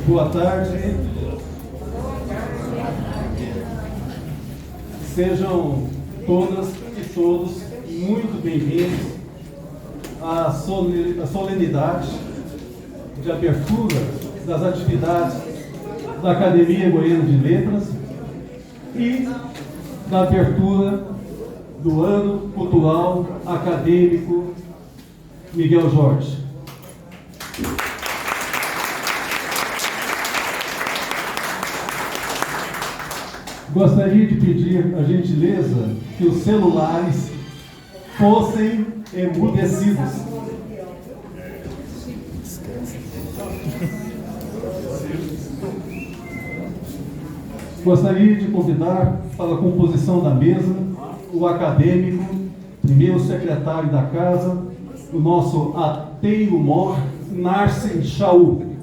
Boa tarde. Sejam todas e todos muito bem-vindos à solenidade de abertura das atividades da Academia Goiana de Letras e da abertura do Ano Cultural Acadêmico Miguel Jorge. Gostaria de pedir a gentileza que os celulares fossem emudecidos. Gostaria de convidar para a composição da mesa o acadêmico, primeiro secretário da casa, o nosso ateiro mor, Narcen Chaú.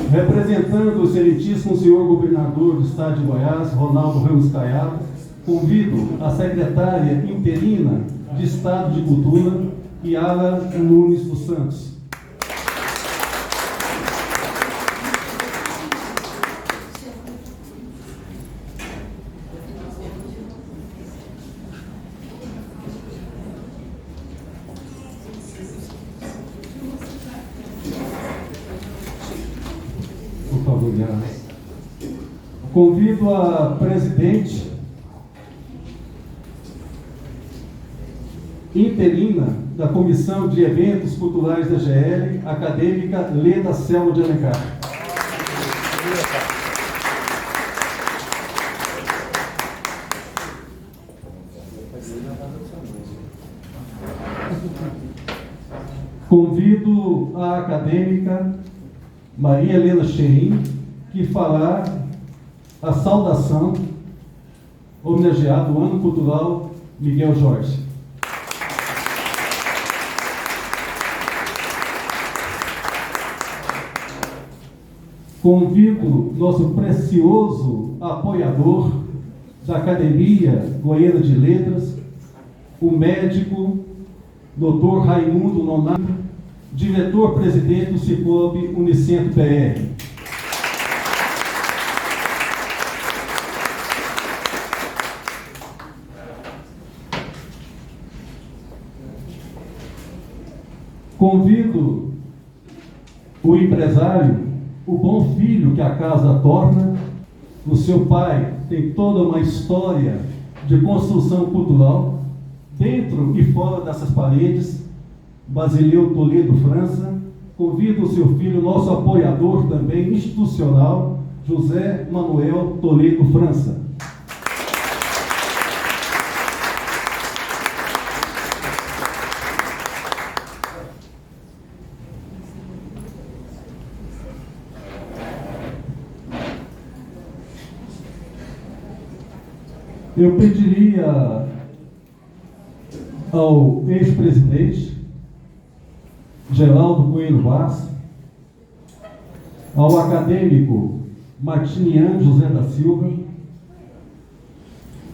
Representando o excelentíssimo senhor governador do estado de Goiás, Ronaldo Ramos Caiado, convido a secretária interina de Estado de Cultura, Yara Nunes dos Santos. Por favor, Yara. Convido a presidente interina da Comissão de Eventos Culturais da GL, acadêmica Leda Selma de Alencar. Convido a acadêmica Maria Helena Cherim, que fará a saudação homenageado o Ano Cultural Miguel Jorge. Convido nosso precioso apoiador da Academia Goiana de Letras, o médico Dr. Raimundo Nonato, diretor-presidente do Cicobi Unicentro PR. Convido o empresário, o bom filho que a casa torna. O seu pai tem toda uma história de construção cultural, dentro e fora dessas paredes, Basileu Toledo França. Convido o seu filho, nosso apoiador também institucional, José Manuel Toledo França. Eu pediria ao ex-presidente Geraldo Coelho Vaz, ao acadêmico Martiniano José da Silva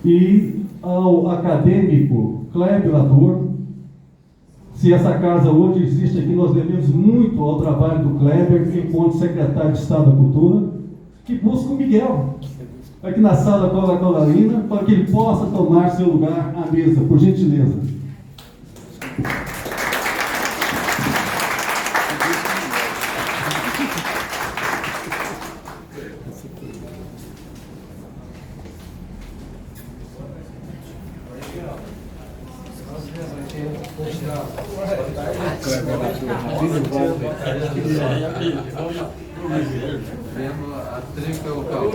e ao acadêmico Cléber Adorno. Se essa casa hoje existe aqui, nós devemos muito ao trabalho do Cléber enquanto secretário de Estado da Cultura, que busca o Miguel aqui na sala Cola-Colarina, para que ele possa tomar seu lugar à mesa, por gentileza. A trinca o carro.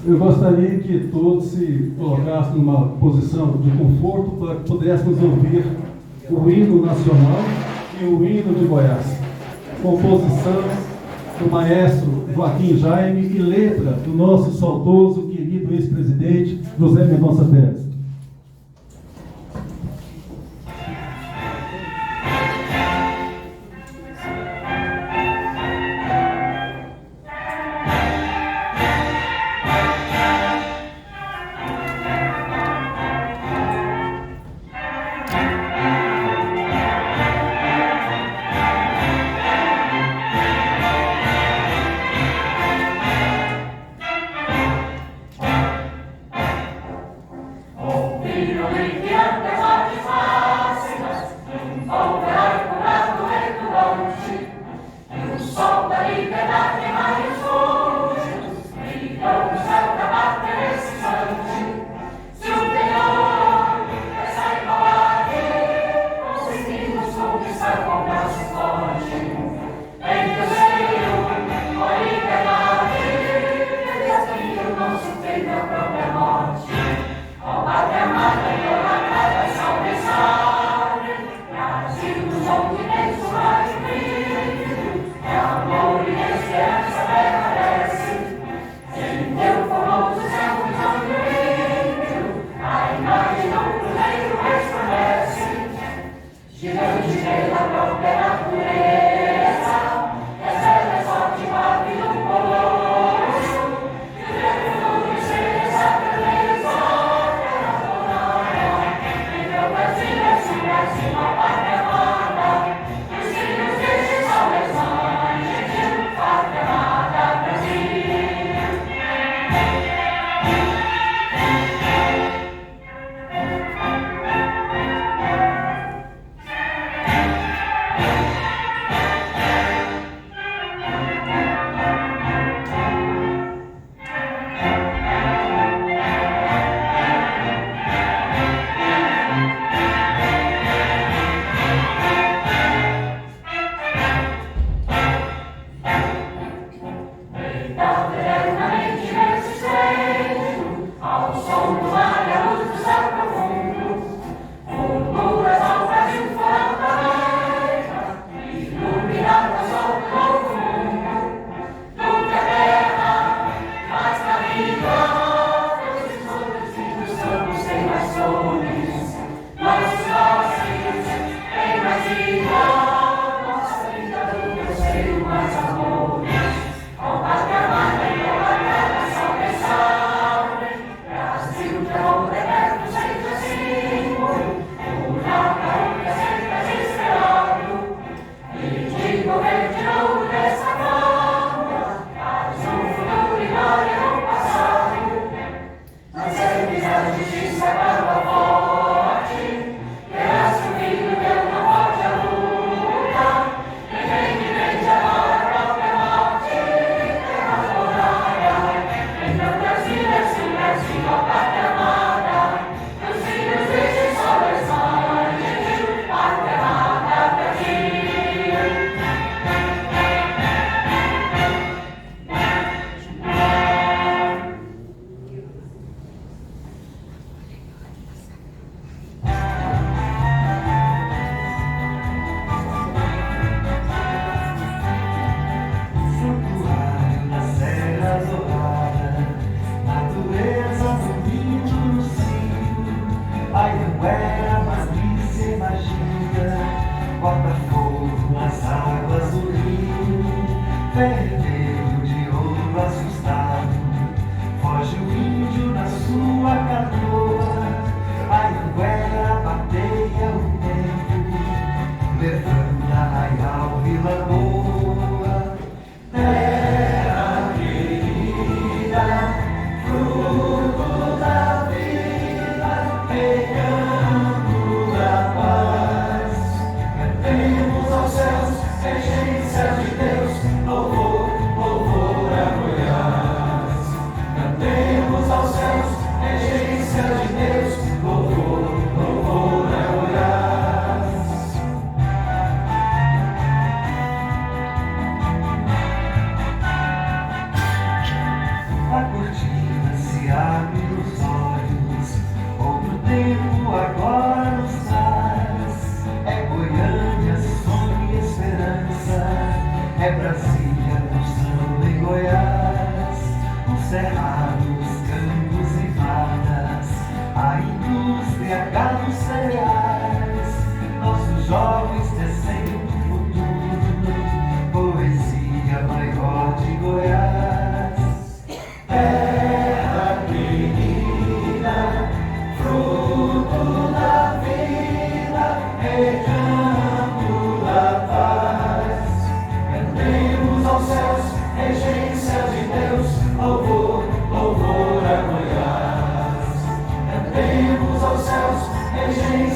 Eu gostaria que todos se colocassem numa posição de conforto para que pudéssemos ouvir o hino nacional e o hino de Goiás. Composição do maestro Joaquim Jaime e letra do nosso saudoso, querido ex-presidente José Mendonça Pérez.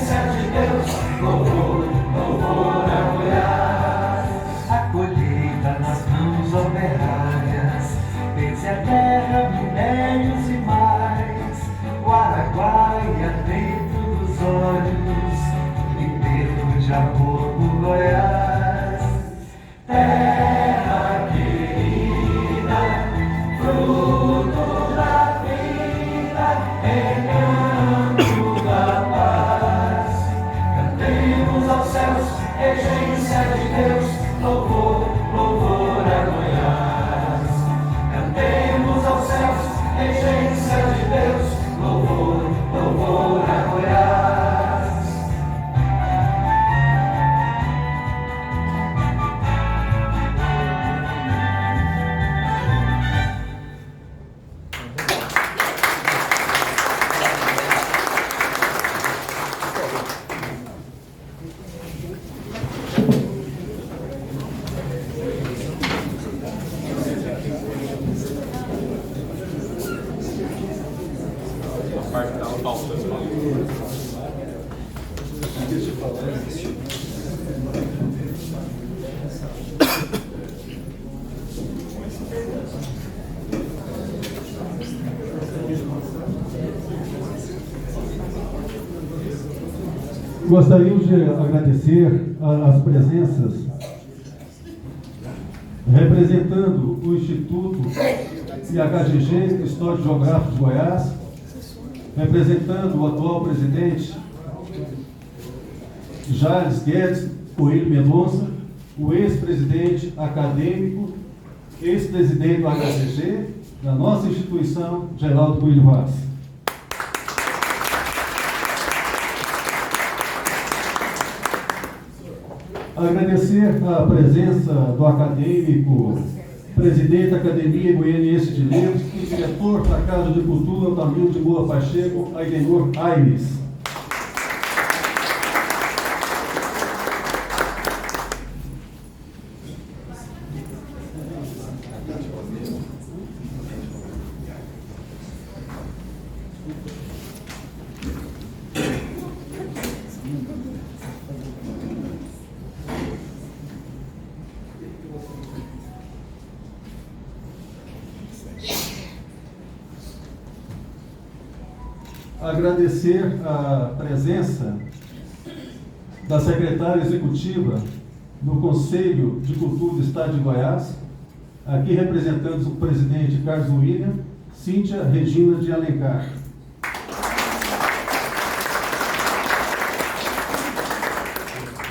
regência de Deus, louvor, louvor a Goiás. A colheita nas mãos operárias, fez a terra, minérios e mais. O Araguaia dentro dos olhos, inteiro de amor por Goiás. Terra querida, fruto da vida, recanto da paz. Cantemos aos céus, regência de Deus, louvor, louvor a Goiás. Cantemos aos céus, regência de Deus, louvor, louvor a Goiás. Gostaríamos de agradecer as presenças representando o Instituto IHGG, Histórico Geográfico de Goiás, representando o atual presidente Jales Guedes Coelho Mendonça, o ex-presidente acadêmico, ex-presidente do IHGG, da nossa instituição, Geraldo Coelho Vaz. Agradecer a presença do acadêmico, presidente da Academia Goianiense de Letras e diretor da Casa de Cultura, Altamiro de Moura Pacheco, Aidenor Aires. Agradecer a presença da secretária executiva do Conselho de Cultura do Estado de Goiás, aqui representando o presidente Carlos William, Cíntia Regina de Alencar.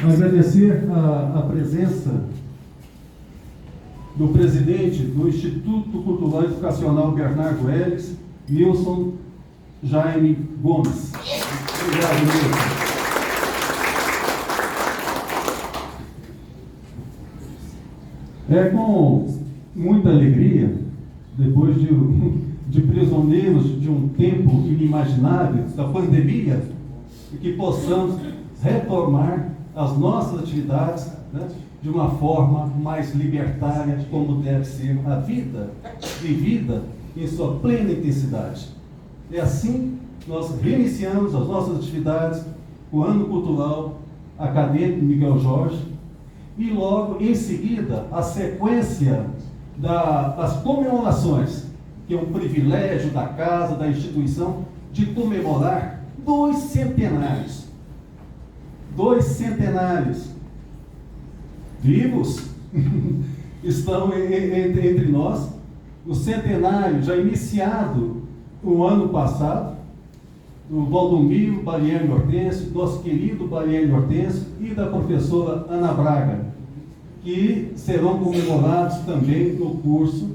Agradecer a presença do presidente do Instituto Cultural Educacional Bernardo Ellis, Wilson Jaime Gomes. Obrigado, Wilson. É com muita alegria, depois de prisioneiros de um tempo inimaginável, da pandemia, que possamos retomar as nossas atividades, né, de uma forma mais libertária, como deve ser a vida, vivida em sua plena intensidade. É assim que nós reiniciamos as nossas atividades, o ano cultural acadêmico Miguel Jorge, e logo em seguida a sequência das comemorações, que é um privilégio da casa, da instituição, de comemorar 2 centenários. 2 centenários vivos estão entre nós. O centenário já iniciado no ano passado, do Valdomiro Baliani Hortêncio, nosso querido Baliani Hortêncio, e da professora Ana Braga, que serão comemorados também no curso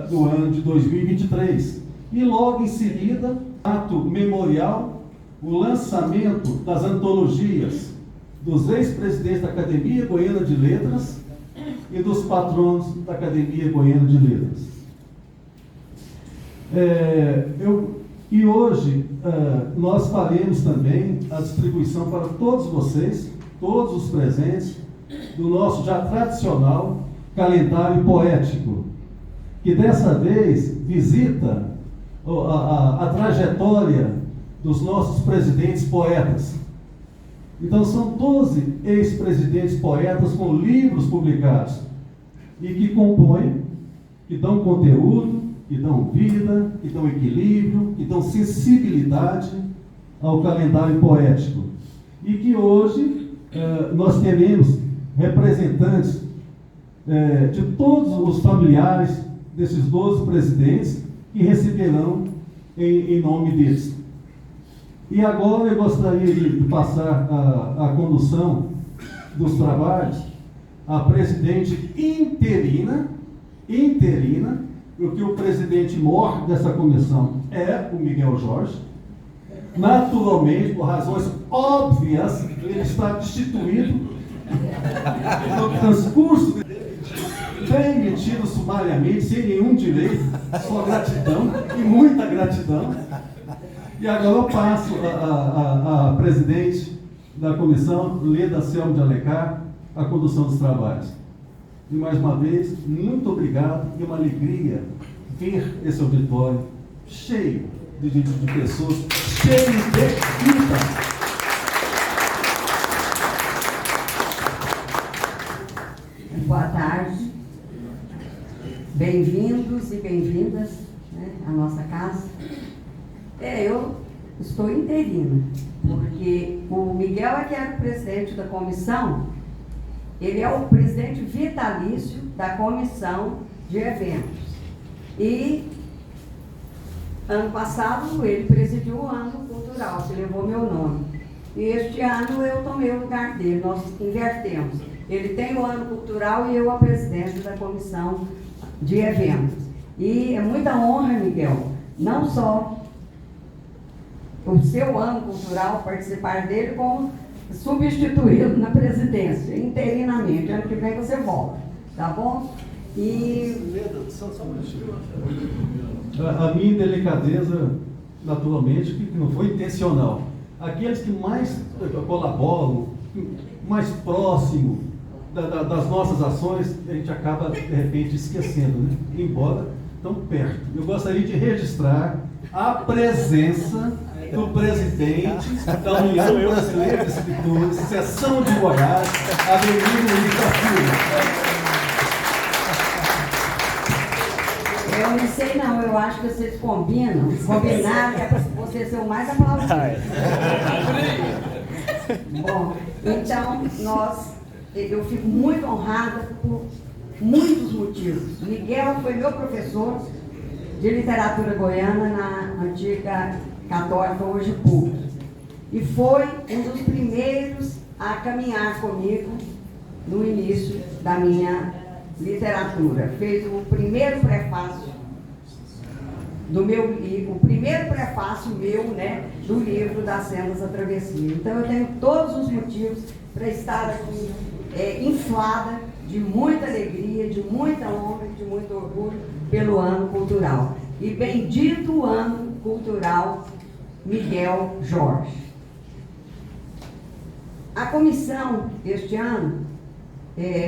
do ano de 2023. E logo em seguida, ato memorial, o lançamento das antologias dos ex-presidentes da Academia Goiana de Letras e dos patronos da Academia Goiana de Letras. E hoje nós faremos também a distribuição para todos vocês, todos os presentes, do nosso já tradicional calendário poético, que dessa vez visita a trajetória dos nossos presidentes poetas, Então são 12 ex-presidentes poetas com livros publicados e que compõem, que dão conteúdo, que dão vida, que dão equilíbrio, que dão sensibilidade ao calendário poético. E que hoje nós teremos representantes de todos os familiares desses 12 presidentes que receberão em nome deles. E agora eu gostaria de passar a condução dos trabalhos à presidente interina, porque o presidente mor dessa comissão é o Miguel Jorge. Naturalmente, por razões óbvias, ele está destituído no transcurso, demitido sumariamente, sem nenhum direito, só gratidão e muita gratidão. E agora eu passo a presidente da comissão, Leda Selma de Alencar, a condução dos trabalhos. E mais uma vez, muito obrigado e uma alegria ver esse auditório cheio de pessoas, cheio de vida. Boa tarde, bem-vindos e bem-vindas, né, à nossa casa. Eu estou interina, porque o Miguel é que era o presidente da comissão, ele é o presidente vitalício da comissão de eventos. E ano passado ele presidiu o ano cultural, que levou meu nome. E este ano eu tomei o lugar dele, nós invertemos. Ele tem o ano cultural e eu a presidência da comissão de eventos. E é muita honra, Miguel, não só o seu ano cultural, participar dele, como substituí-lo na presidência, interinamente. Ano que vem você volta, tá bom? E a minha delicadeza, naturalmente, que não foi intencional. Aqueles que mais colaboram, mais próximo das nossas ações, a gente acaba, de repente, esquecendo, né? Embora tão perto. Eu gostaria de registrar a presença do presidente da União Brasileira de Escritores, seção de Goiás, Adelino Itafura. eu não sei não, eu acho que vocês combinaram que é para você ser o mais aplaudido. Bom, então eu fico muito honrada por muitos motivos. Miguel foi meu professor de literatura goiana na antiga católica, hoje pública. E foi um dos primeiros a caminhar comigo no início da minha literatura. Fez o primeiro prefácio do meu livro, o primeiro prefácio meu, né, do livro Das Sendas da Travessia. Então eu tenho todos os motivos para estar aqui inflada de muita alegria, de muita honra e de muito orgulho pelo ano cultural. E bendito o ano cultural Miguel Jorge. A comissão, este ano,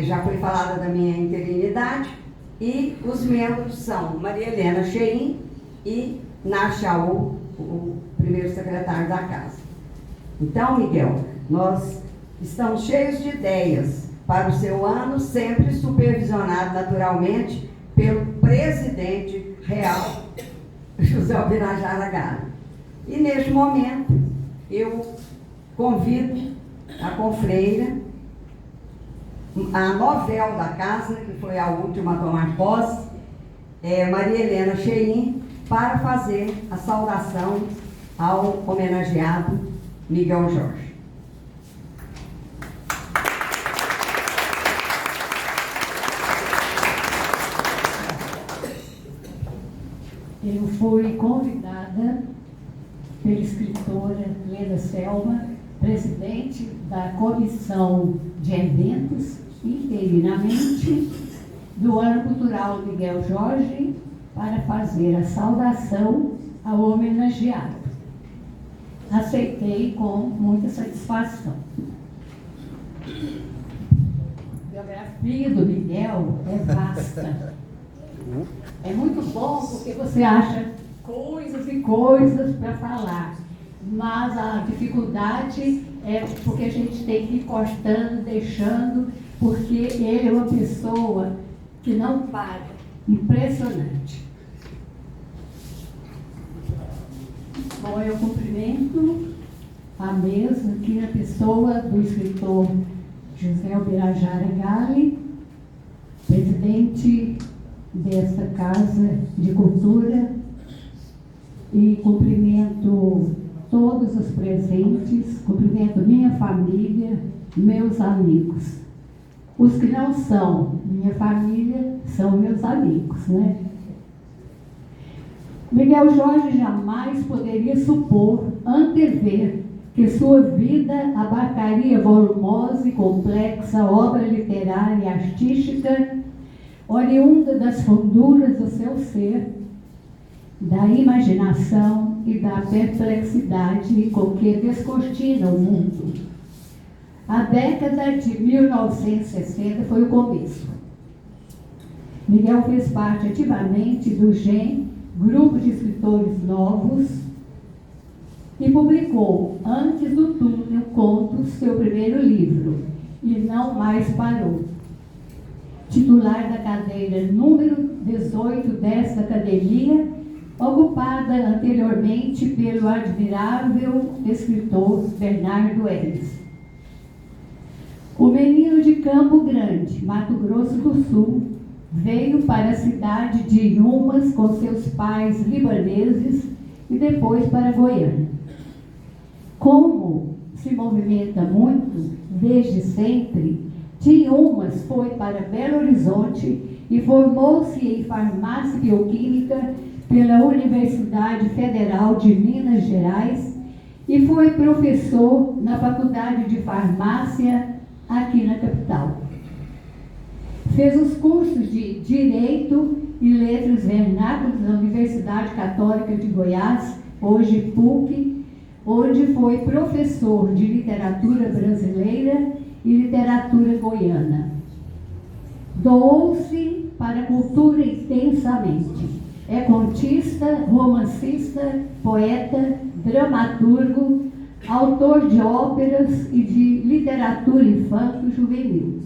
já foi falada da minha interinidade, e os membros são Maria Helena Cheim e Nachaú, o primeiro secretário da casa. Então, Miguel, nós estamos cheios de ideias para o seu ano, sempre supervisionado naturalmente pelo presidente real, José Albirajara Galo. E neste momento, eu convido a confreira, a novel da casa, que foi a última a tomar posse, Maria Helena Cheim, para fazer a saudação ao homenageado Miguel Jorge. Eu fui convidada pela escritora Leda Selma, presidente da Comissão de Eventos, interinamente, do Ano Cultural Miguel Jorge, para fazer a saudação ao homenageado. Aceitei com muita satisfação. A biografia do Miguel é vasta. É muito bom porque você acha coisas e coisas para falar, mas a dificuldade é porque a gente tem que ir cortando, deixando, porque ele é uma pessoa que não para. Impressionante. Bom, eu cumprimento a mesa aqui na pessoa do escritor José Ubirajara Gali, presidente desta Casa de Cultura, e cumprimento todos os presentes, cumprimento minha família, meus amigos. Os que não são minha família são meus amigos, né? Miguel Jorge jamais poderia supor, antever, que sua vida abarcaria volumosa e complexa obra literária e artística, oriunda das funduras do seu ser, da imaginação e da perplexidade com que descortina o mundo. A década de 1960 foi o começo. Miguel fez parte ativamente do GEM, Grupo de Escritores Novos, e publicou, antes do túnel Contos, seu primeiro livro, e não mais parou. Titular da cadeira número 18 desta academia, ocupada anteriormente pelo admirável escritor Bernardo Ellis. O menino de Campo Grande, Mato Grosso do Sul, veio para a cidade de Inhumas com seus pais libaneses e depois para Goiânia. Como se movimenta muito, desde sempre, de Inhumas foi para Belo Horizonte e formou-se em farmácia bioquímica pela Universidade Federal de Minas Gerais e foi professor na Faculdade de Farmácia aqui na capital. Fez os cursos de Direito e Letras Vernáculas na Universidade Católica de Goiás, hoje PUC, onde foi professor de Literatura Brasileira e Literatura Goiana. Doou-se para a cultura intensamente. É contista, romancista, poeta, dramaturgo, autor de óperas e de literatura infanto-juvenil.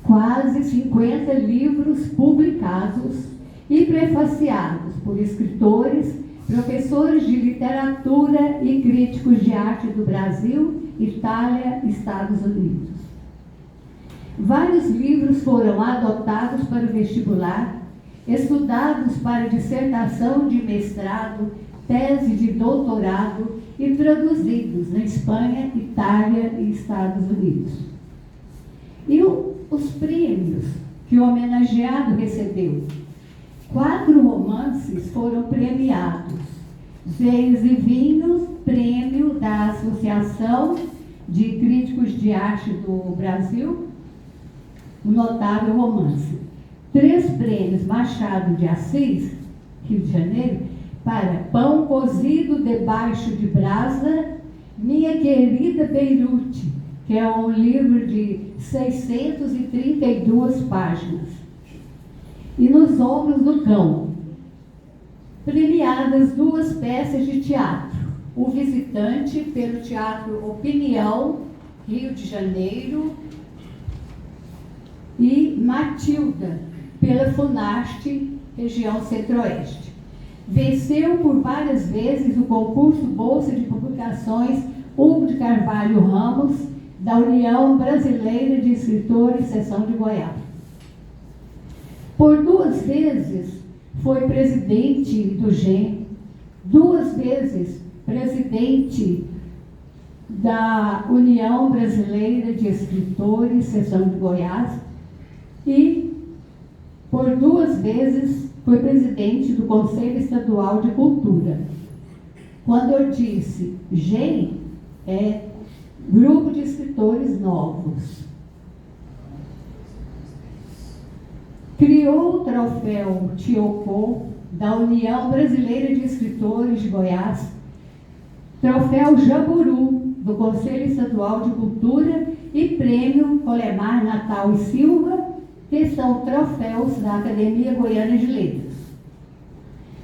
Quase 50 livros publicados e prefaciados por escritores, professores de literatura e críticos de arte do Brasil, Itália e Estados Unidos. Vários livros foram adotados para o vestibular, estudados para dissertação de mestrado, tese de doutorado e traduzidos na Espanha, Itália e Estados Unidos. E os prêmios que o homenageado recebeu. 4 romances foram premiados. Veios e Vinhos, prêmio da Associação de Críticos de Arte do Brasil, um notável romance. 3 prêmios Machado de Assis, Rio de Janeiro, para Pão Cozido Debaixo de Brasa, Minha Querida Beirute, que é um livro de 632 páginas. E Nos Ombros do Cão, premiadas 2 peças de teatro. O Visitante, pelo Teatro Opinião, Rio de Janeiro, e Matilda, pela Funarte, região Centro-Oeste. Venceu por várias vezes o concurso Bolsa de Publicações Hugo de Carvalho Ramos, da União Brasileira de Escritores, seção de Goiás. Por 2 vezes foi presidente do GEM, 2 vezes presidente da União Brasileira de Escritores, seção de Goiás, e por 2 vezes foi presidente do Conselho Estadual de Cultura. Quando eu disse GEM, é Grupo de Escritores Novos. Criou o troféu Tiocô da União Brasileira de Escritores de Goiás, troféu Jaburu do Conselho Estadual de Cultura e prêmio Colemar Natal e Silva, que são troféus da Academia Goiana de Letras.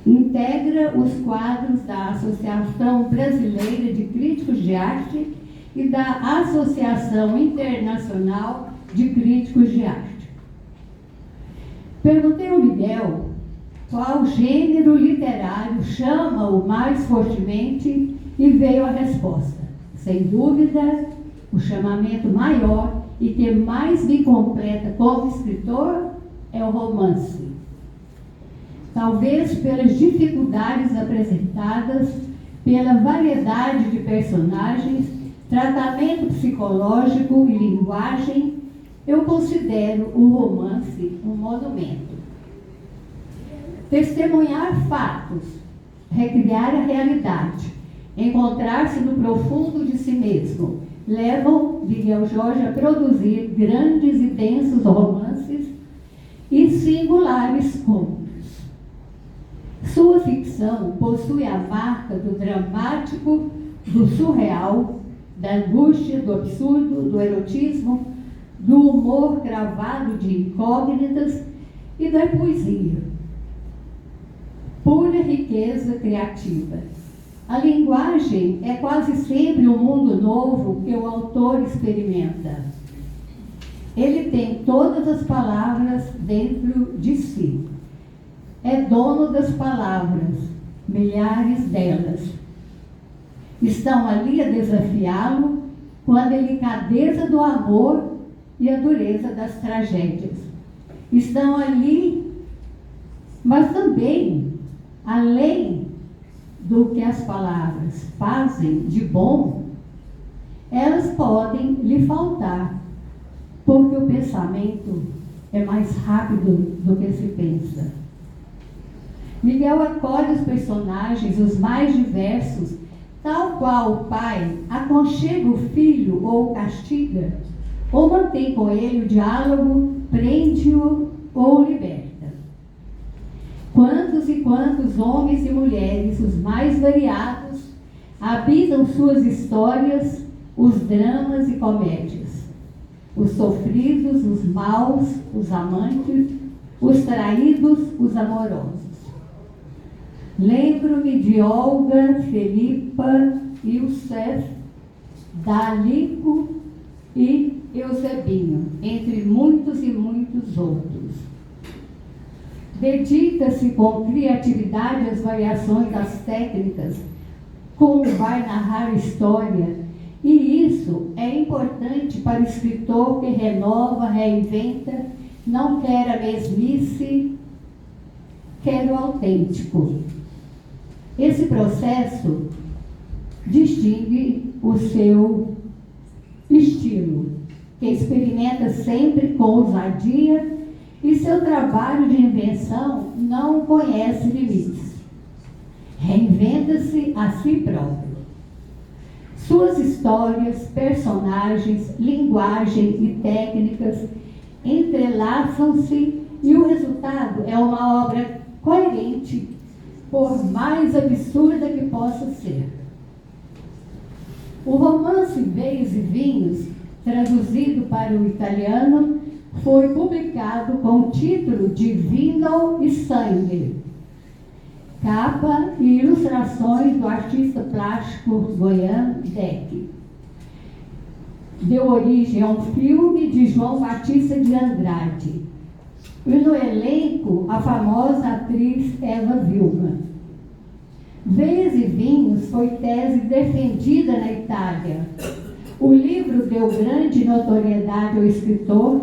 Integra os quadros da Associação Brasileira de Críticos de Arte e da Associação Internacional de Críticos de Arte. Perguntei ao Miguel qual gênero literário chama-o mais fortemente e veio a resposta. Sem dúvida, o chamamento maior e que mais me completa como escritor é o romance. Talvez pelas dificuldades apresentadas, pela variedade de personagens, tratamento psicológico e linguagem, eu considero o romance um monumento. Testemunhar fatos, recriar a realidade, encontrar-se no profundo de si mesmo, levam Miguel Jorge a produzir grandes e densos romances e singulares contos. Sua ficção possui a marca do dramático, do surreal, da angústia, do absurdo, do erotismo, do humor cravado de incógnitas e da poesia. Pura riqueza criativa. A linguagem é quase sempre um mundo novo que o autor experimenta. Ele tem todas as palavras dentro de si. É dono das palavras, milhares delas. Estão ali a desafiá-lo com a delicadeza do amor e a dureza das tragédias. Estão ali, mas também, além do que as palavras fazem de bom, elas podem lhe faltar, porque o pensamento é mais rápido do que se pensa. Miguel acolhe os personagens, os mais diversos, tal qual o pai aconchega o filho ou o castiga, ou mantém com ele o diálogo, prende-o ou o liberta. Quantos e quantos homens e mulheres, os mais variados, habitam suas histórias, os dramas e comédias, os sofridos, os maus, os amantes, os traídos, os amorosos. Lembro-me de Olga, Felipa, Youssef, Dalico e Eusebinho, entre muitos e muitos outros. Dedica-se com criatividade às variações das técnicas, como vai narrar a história, e isso é importante para o escritor que renova, reinventa, não quer a mesmice, quer o autêntico. Esse processo distingue o seu estilo, que experimenta sempre com ousadia, e seu trabalho de invenção não conhece limites. Reinventa-se a si próprio. Suas histórias, personagens, linguagem e técnicas entrelaçam-se e o resultado é uma obra coerente, por mais absurda que possa ser. O romance Veios e Vinhos, traduzido para o italiano, foi publicado com o título de Vino e Sangue. Capa e ilustrações do artista plástico goiano Deck. Deu origem a um filme de João Batista de Andrade. E no elenco, a famosa atriz Eva Vilma. Veios e Vinhos foi tese defendida na Itália. O livro deu grande notoriedade ao escritor,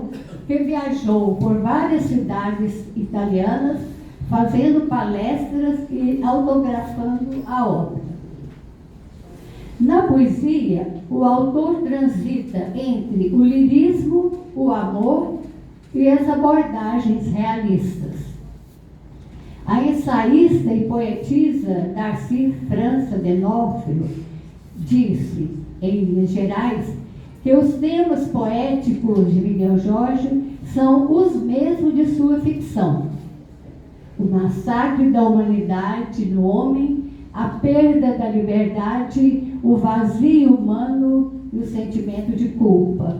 que viajou por várias cidades italianas, fazendo palestras e autografando a obra. Na poesia, o autor transita entre o lirismo, o amor e as abordagens realistas. A ensaísta e poetisa Darcy França Denófilo disse, em Minas Gerais, que os temas poéticos de Miguel Jorge são os mesmos de sua ficção. O massacre da humanidade no homem, a perda da liberdade, o vazio humano e o sentimento de culpa.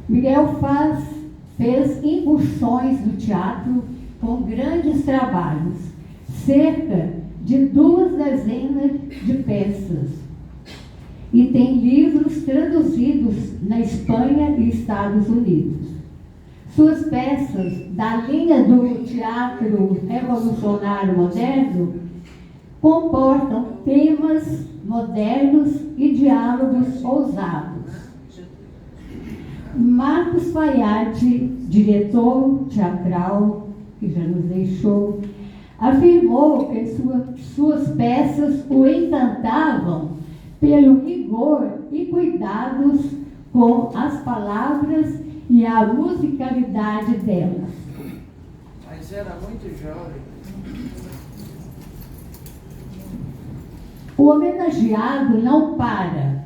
Miguel fez incursões no teatro com grandes trabalhos, cerca de 2 dezenas de peças. e tem livros traduzidos na Espanha e Estados Unidos. Suas peças, da linha do teatro revolucionário moderno, comportam temas modernos e diálogos ousados. Marcos Fayard, diretor teatral, que já nos deixou, afirmou que suas peças o encantavam pelo rigor e cuidados com as palavras e a musicalidade delas. Mas era muito jovem. O homenageado não para,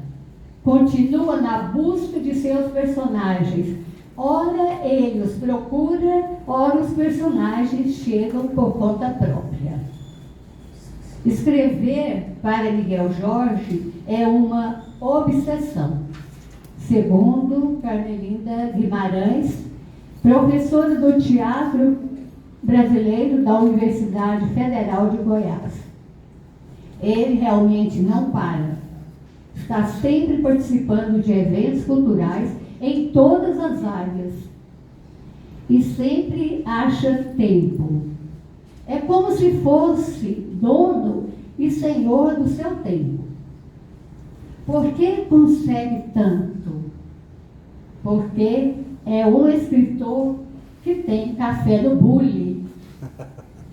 continua na busca de seus personagens. Ora ele os procura, ora os personagens chegam por conta própria. Escrever para Miguel Jorge é uma obsessão. Segundo Carmelinda Guimarães, professora do Teatro Brasileiro da Universidade Federal de Goiás. Ele realmente não para. Está sempre participando de eventos culturais em todas as áreas. E sempre acha tempo. É como se fosse dono e senhor do seu tempo. Por que consegue tanto? Porque é um escritor que tem café no bule.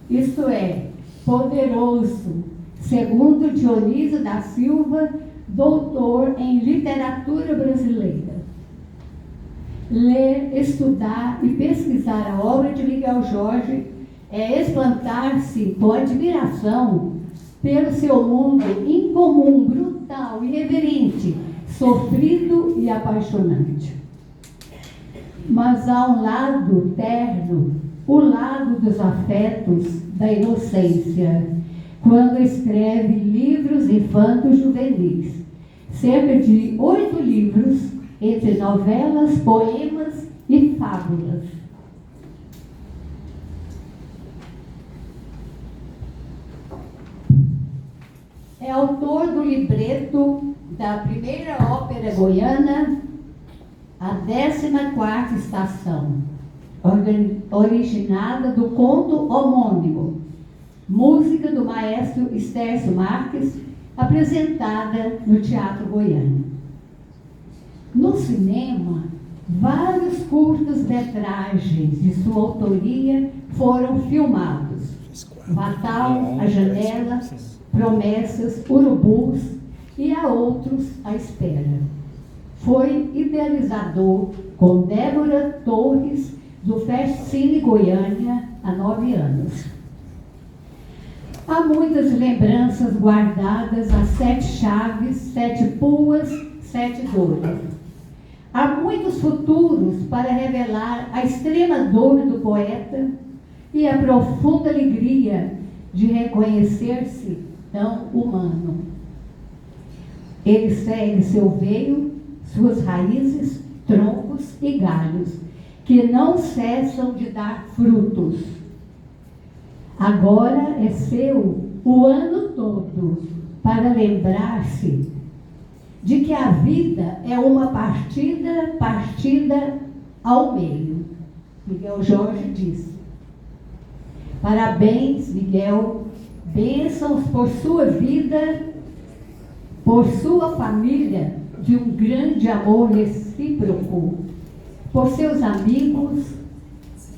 Isto é, poderoso, segundo Dionísio da Silva, doutor em literatura brasileira. Ler, estudar e pesquisar a obra de Miguel Jorge é espantar-se com admiração pelo seu mundo incomum, brutal, irreverente, sofrido e apaixonante. Mas há um lado terno, o lado dos afetos, da inocência, quando escreve livros infantos juvenis. Cerca de 8 livros, entre novelas, poemas e fábulas. É autor do libreto da primeira ópera goiana, a 14ª Estação, originada do conto homônimo, música do maestro Estércio Marques, apresentada no Teatro Goiano. No cinema, vários curtas-metragens de sua autoria foram filmados. Natal, A Janela, Promessas, Urubus e há outros à espera. Foi idealizador com Débora Torres do Festcine Goiânia há 9 anos. Há muitas lembranças guardadas a 7 chaves, 7 puas, 7 dores. Há muitos futuros para revelar a extrema dor do poeta e a profunda alegria de reconhecer-se tão humano. Ele segue seu veio, suas raízes, troncos e galhos, que não cessam de dar frutos. Agora é seu o ano todo para lembrar-se de que a vida é uma partida ao meio. Miguel Jorge disse. Parabéns, Miguel, bênçãos por sua vida, por sua família, de um grande amor recíproco, por seus amigos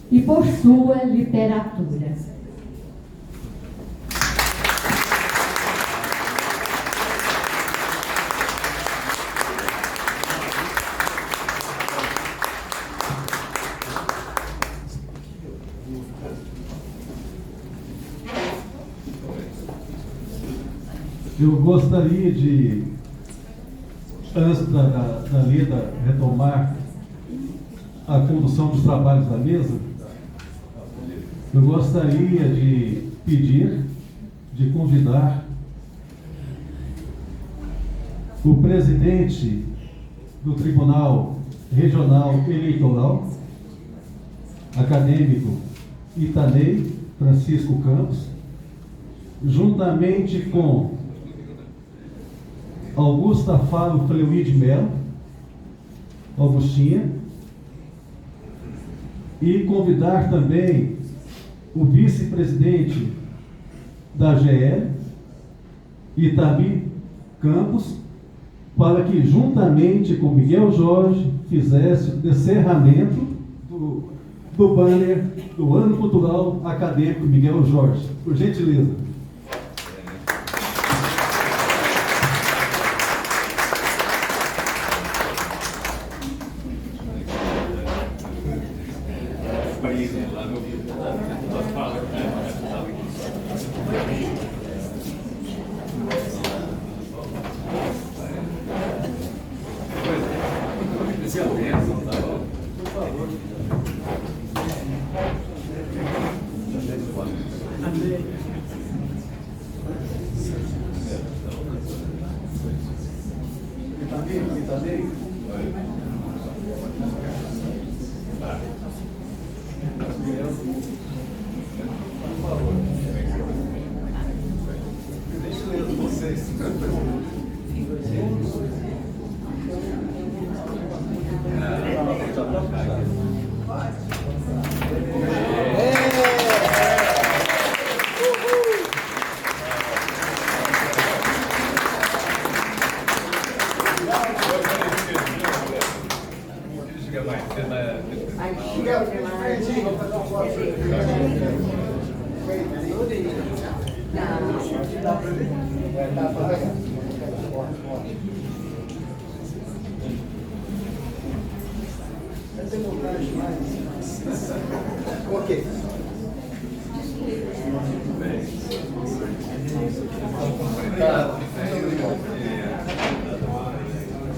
e por sua literatura. Eu gostaria de, antes da Leda retomar a condução dos trabalhos da mesa, eu gostaria de pedir, de convidar o presidente do Tribunal Regional Eleitoral, acadêmico Itanei Francisco Campos, juntamente com Augusta Faro Fleury de Mello, Augustinha, e convidar também o vice-presidente da GL, Itami Campos, para que juntamente com Miguel Jorge fizesse o descerramento do banner do Ano Cultural Acadêmico Miguel Jorge. Por gentileza.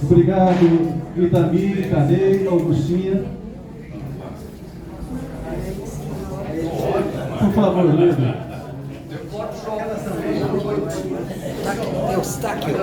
Obrigado, Itami, Cadê, Augustinha. Por favor, Lívia. Eustáquio.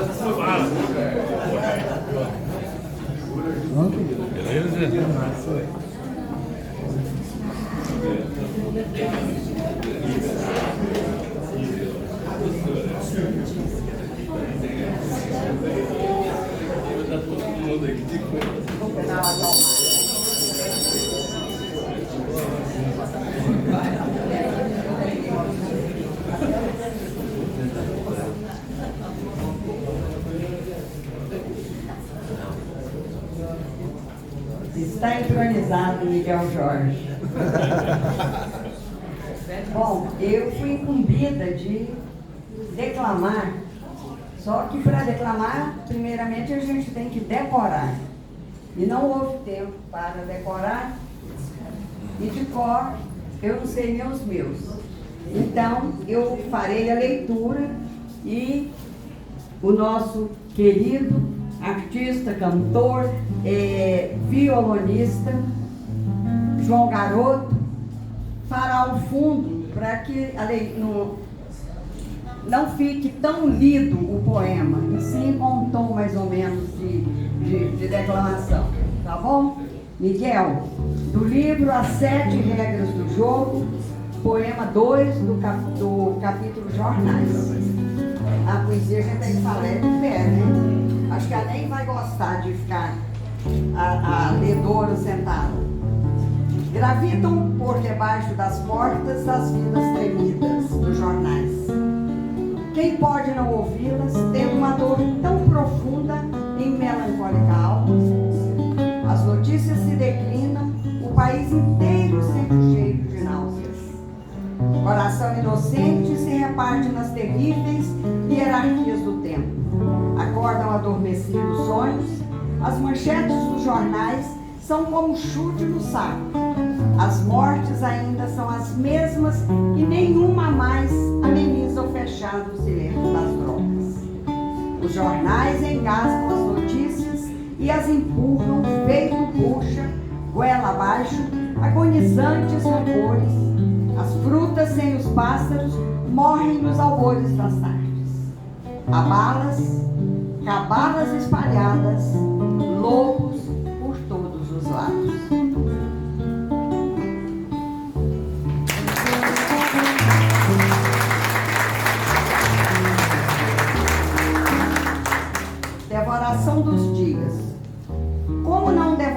Está entronizado Miguel Jorge. Bom, eu fui incumbida de declamar, só que para declamar, primeiramente a gente tem que decorar. E não houve tempo para decorar, e de cor eu não sei nem os meus. Então, eu farei a leitura e o nosso querido artista, cantor, violonista, João Garoto, fará o fundo para que não fique tão lido o poema, e sim com um tom mais ou menos de declamação. Tá bom? Miguel, do livro As 7 Regras do Jogo, poema 2 do capítulo Jornais. A poesia a gente tem que falar de pé, né? Acho que ela nem vai gostar de ficar a ledora sentada. Gravitam por debaixo das portas as vidas tremidas dos jornais. Quem pode não ouvi-las, tendo uma dor tão profunda em melancólica alma? As notícias se declinam, o país inteiro sente o cheiro de náuseas. Coração inocente se reparte nas terríveis hierarquias do tempo. Acordam adormecidos sonhos, as manchetes dos jornais são como um chute no saco. As mortes ainda são as mesmas e nenhuma mais ameniza o fechado silêncio das drogas. Os jornais engasgam as notícias e as empurram feito bucha, goela abaixo, agonizantes rancores. As frutas sem os pássaros morrem nos albores das tardes. Há balas, cabalas espalhadas, lobos por todos os lados.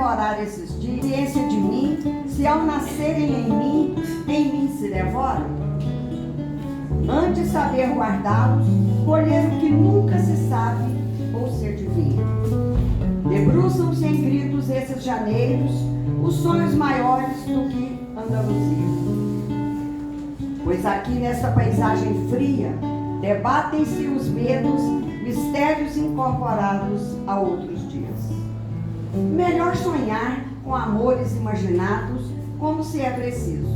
devorar esses dias, ciência de mim, se ao nascerem em mim se devoram? Antes saber guardá-los, colher o que nunca se sabe ou se adivinha. Debruçam-se em gritos esses janeiros, os sonhos maiores do que Andaluzia. Pois aqui nessa paisagem fria, debatem-se os medos, mistérios incorporados a outros dias. Melhor sonhar com amores imaginados, como se é preciso,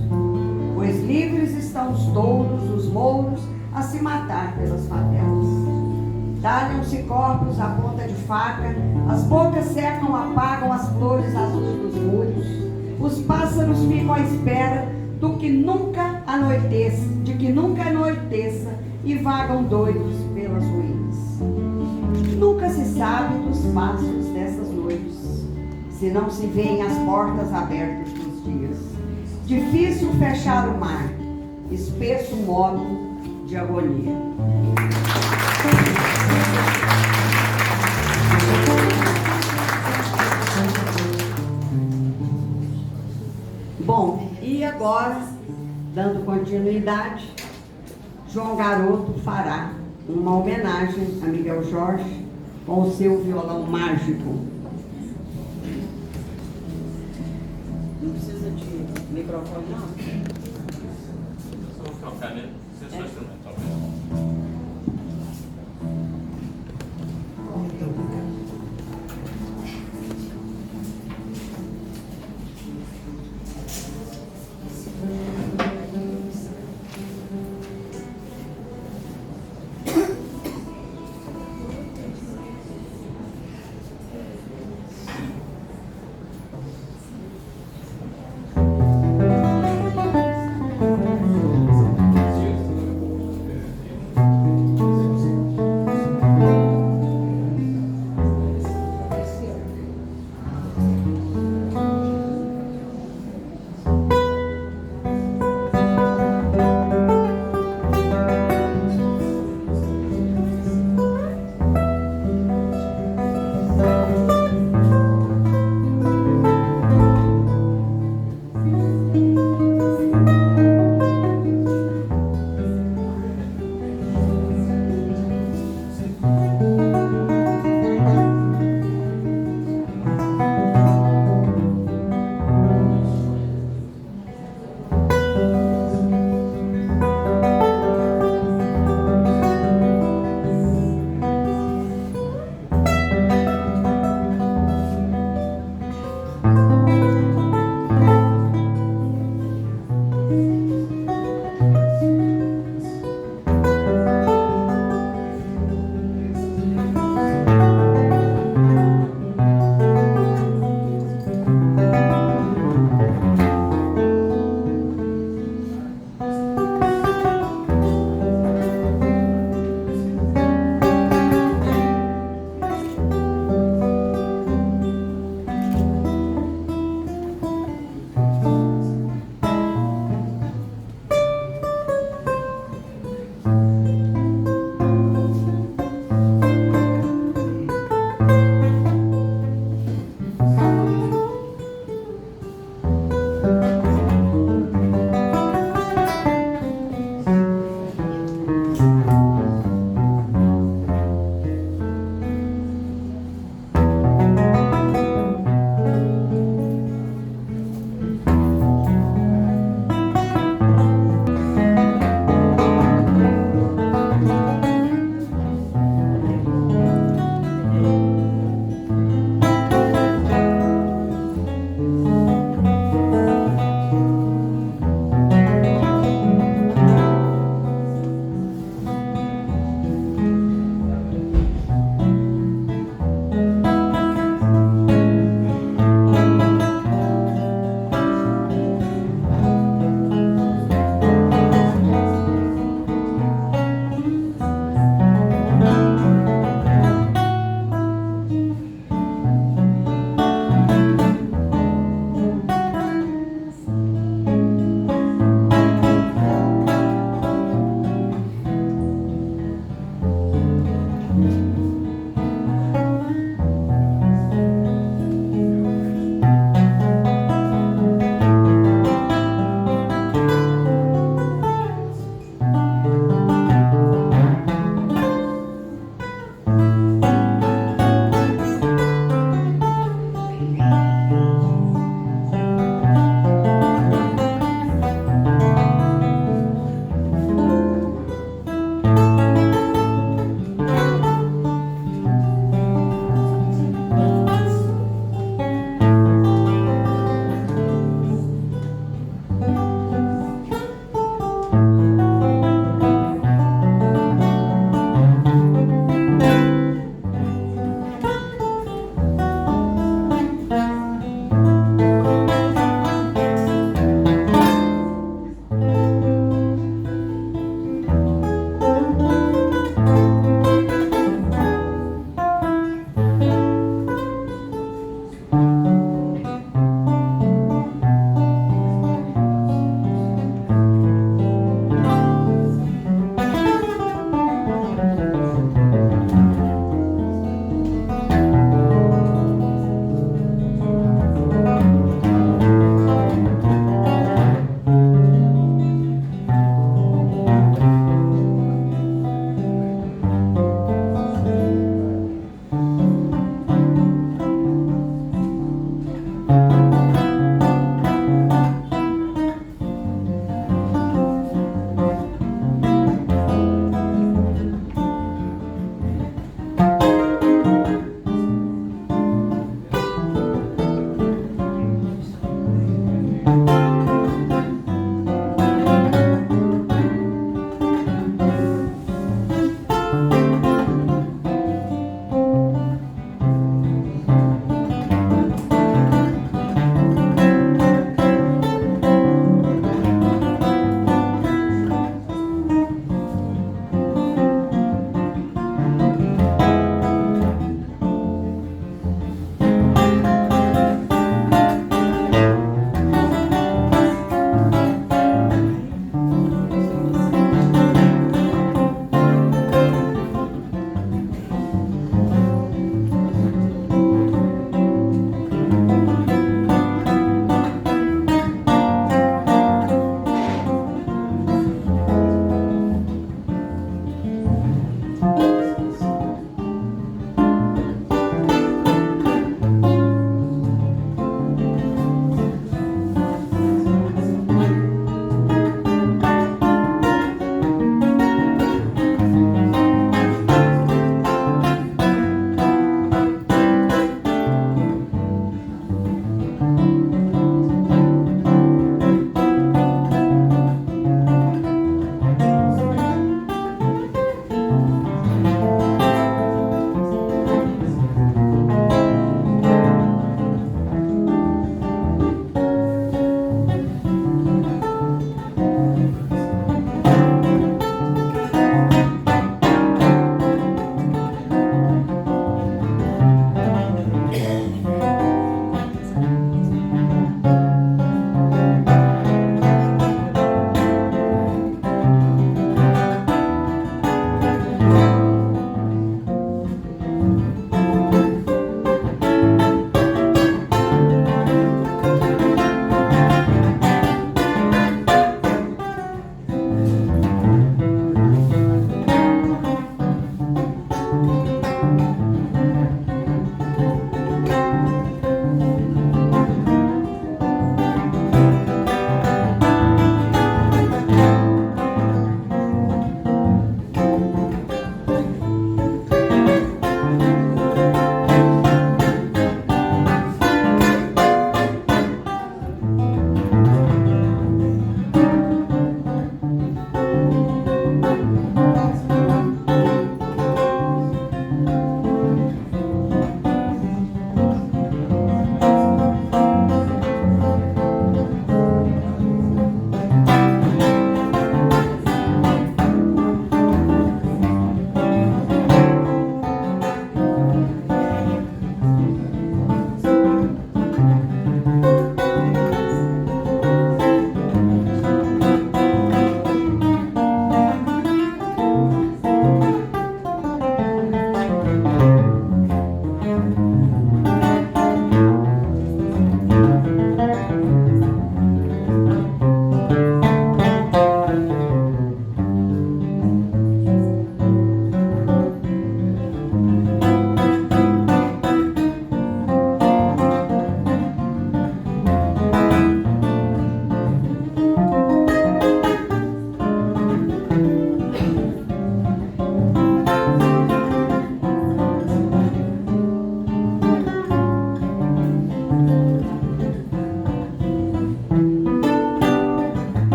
pois livres estão os touros, os mouros, a se matar pelas favelas. Talham-se corpos à ponta de faca, as bocas secam, apagam as flores azuis dos muros, os pássaros ficam à espera do que nunca anoiteça, de que nunca anoiteça, e vagam doidos pelas ruínas. Nunca se sabe dos passos dessas noites, se não se vêem as portas abertas dos dias. Difícil fechar o mar, espesso modo de agonia. Bom, e agora, dando continuidade, João Garoto fará uma homenagem a Miguel Jorge com o seu violão mágico. Não precisa de microfone, não? Só vou focar nele, você só instrumental.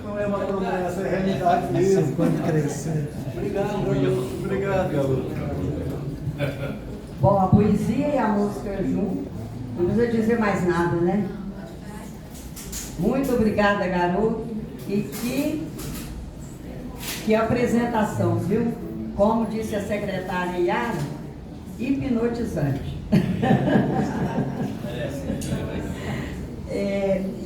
Não é uma promessa, é realidade mesmo. Quando crescer. Obrigado, garoto. Bom, a poesia e a música junto, não precisa dizer mais nada, né? Muito obrigada, garoto. E que apresentação, viu? Como disse a secretária Yara, hipnotizante.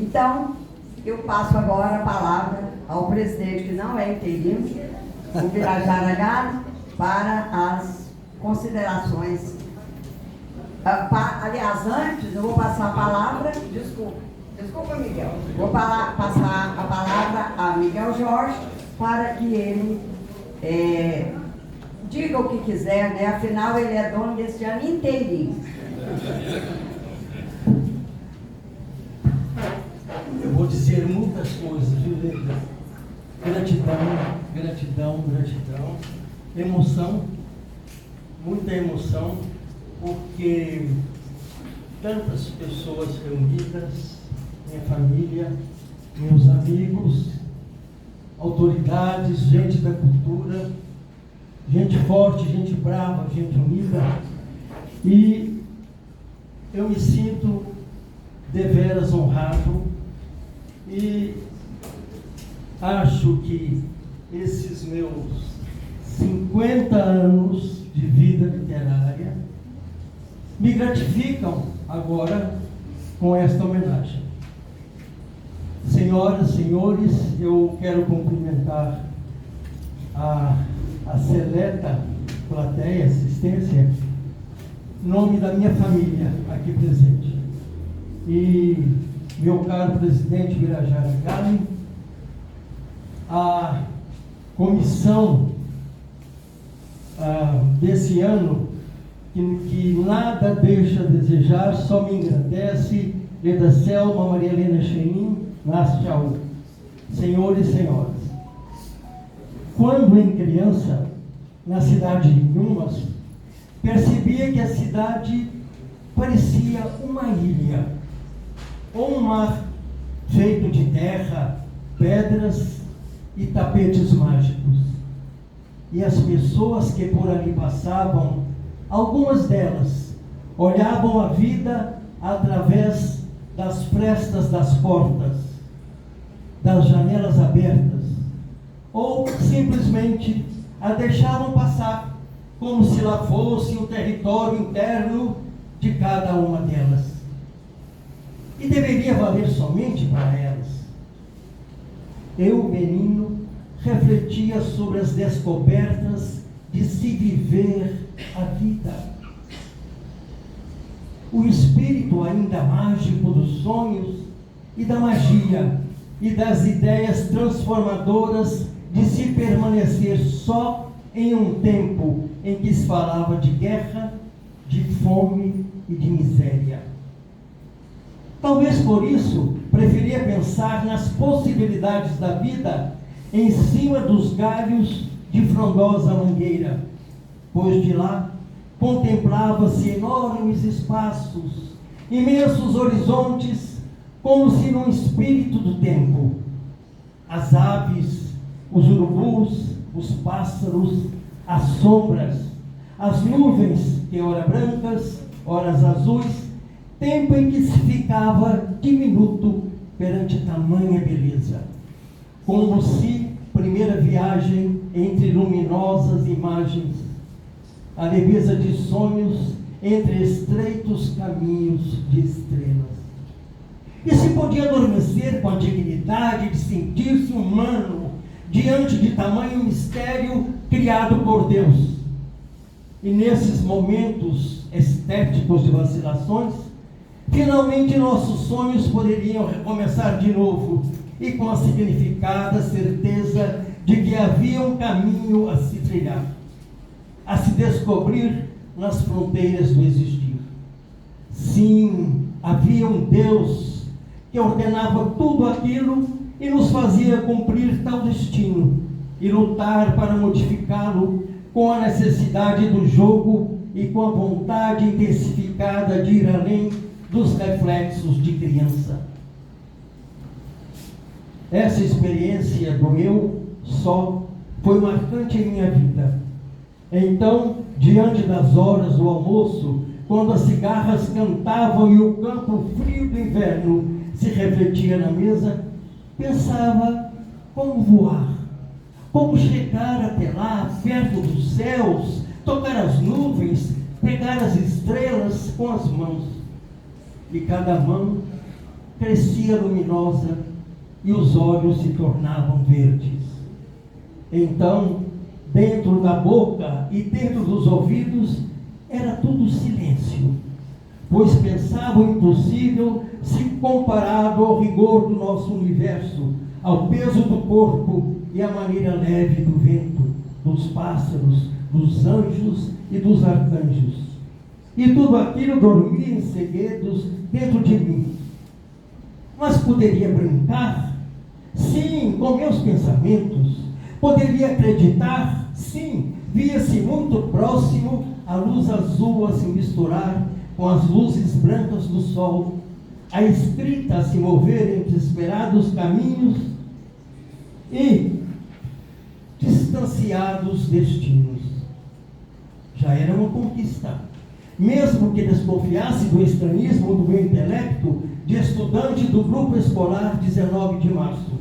Então, eu passo agora a palavra ao presidente, que não é interino, o Birajara Galo, para as considerações. Aliás, antes eu vou passar a palavra, desculpa Miguel, vou passar a palavra a Miguel Jorge para que ele diga o que quiser, né? Afinal ele é dono desse ano inteirinho. Eu vou dizer muitas coisas, viu, Leila? Gratidão, gratidão, gratidão. Emoção, muita emoção, porque tantas pessoas reunidas, minha família, meus amigos, autoridades, gente da cultura, gente forte, gente brava, gente unida, e eu me sinto deveras honrado e acho que esses meus 50 anos de vida literária me gratificam agora com esta homenagem. Senhoras, senhores, eu quero cumprimentar a seleta plateia, assistência, em nome da minha família aqui presente. E meu caro presidente Birajara Gali, a comissão desse ano, que nada deixa a desejar, só me engrandece, Leda Selma, Maria Helena Cheim, Nasce Tchau. Senhores e senhoras, quando em criança, na cidade de Inhumas, percebia que a cidade parecia uma ilha, ou um mar feito de terra, pedras e tapetes mágicos. E as pessoas que por ali passavam, algumas delas olhavam a vida através das frestas das portas, das janelas abertas, ou simplesmente a deixavam passar, como se lá fosse o território interno de cada uma delas. E deveria valer somente para elas. Eu, menino, refletia sobre as descobertas de se viver a vida. O espírito ainda mágico dos sonhos e da magia e das ideias transformadoras de se permanecer só em um tempo em que se falava de guerra, de fome e de miséria. Talvez por isso preferia pensar nas possibilidades da vida em cima dos galhos de frondosa mangueira, pois de lá contemplava-se enormes espaços, imensos horizontes, como se num espírito do tempo. As aves, os urubus, os pássaros, as sombras, as nuvens, que ora brancas, ora azuis, tempo em que se ficava diminuto perante tamanha beleza. Como se primeira viagem entre luminosas imagens, a leveza de sonhos entre estreitos caminhos de estrelas. E se podia adormecer com a dignidade de sentir-se humano diante de tamanho mistério criado por Deus. E nesses momentos estéticos de vacilações, finalmente nossos sonhos poderiam recomeçar de novo, e com a significada certeza de que havia um caminho a se trilhar, a se descobrir nas fronteiras do existir. Sim, havia um Deus que ordenava tudo aquilo e nos fazia cumprir tal destino e lutar para modificá-lo com a necessidade do jogo e com a vontade intensificada de ir além dos reflexos de criança. Essa experiência do eu só foi marcante em minha vida. Então, diante das horas do almoço, quando as cigarras cantavam e o campo frio do inverno se refletia na mesa, pensava como voar, como chegar até lá, perto dos céus, tocar as nuvens, pegar as estrelas com as mãos. E cada mão crescia luminosa e os olhos se tornavam verdes. Então, dentro da boca e dentro dos ouvidos, era tudo silêncio, pois pensavam impossível se comparado ao rigor do nosso universo, ao peso do corpo e à maneira leve do vento, dos pássaros, dos anjos e dos arcanjos. E tudo aquilo dormia em segredos dentro de mim. Mas poderia brincar? Sim, com meus pensamentos. Poderia acreditar? Sim, via-se muito próximo a luz azul a se misturar com as luzes brancas do sol, a escrita a se mover entre esperados caminhos e distanciados destinos. Já era uma conquista. Mesmo que desconfiasse do estranhismo do meu intelecto de estudante do grupo escolar 19 de março.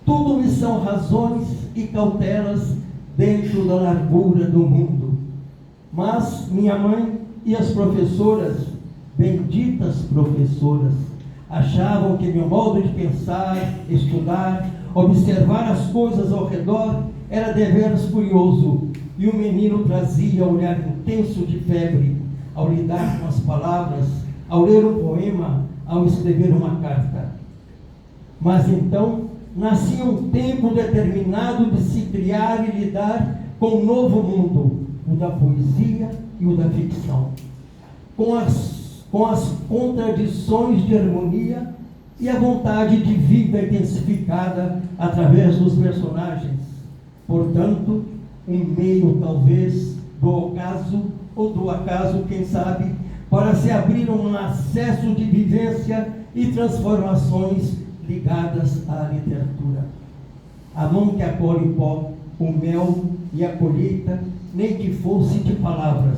Tudo me são razões e cautelas dentro da largura do mundo. Mas minha mãe e as professoras, benditas professoras, achavam que meu modo de pensar, estudar, observar as coisas ao redor era deveras curioso, e o menino trazia olhar intenso de febre ao lidar com as palavras, ao ler um poema, ao escrever uma carta. Mas então nascia um tempo determinado de se criar e lidar com um novo mundo, o da poesia e o da ficção, com as contradições de harmonia e a vontade de vida intensificada através dos personagens. Portanto, um meio talvez do ocaso ou do acaso, quem sabe, para se abrir um acesso de vivência e transformações ligadas à literatura. A mão que acolhe o pó, o mel e a colheita, nem que fosse de palavras.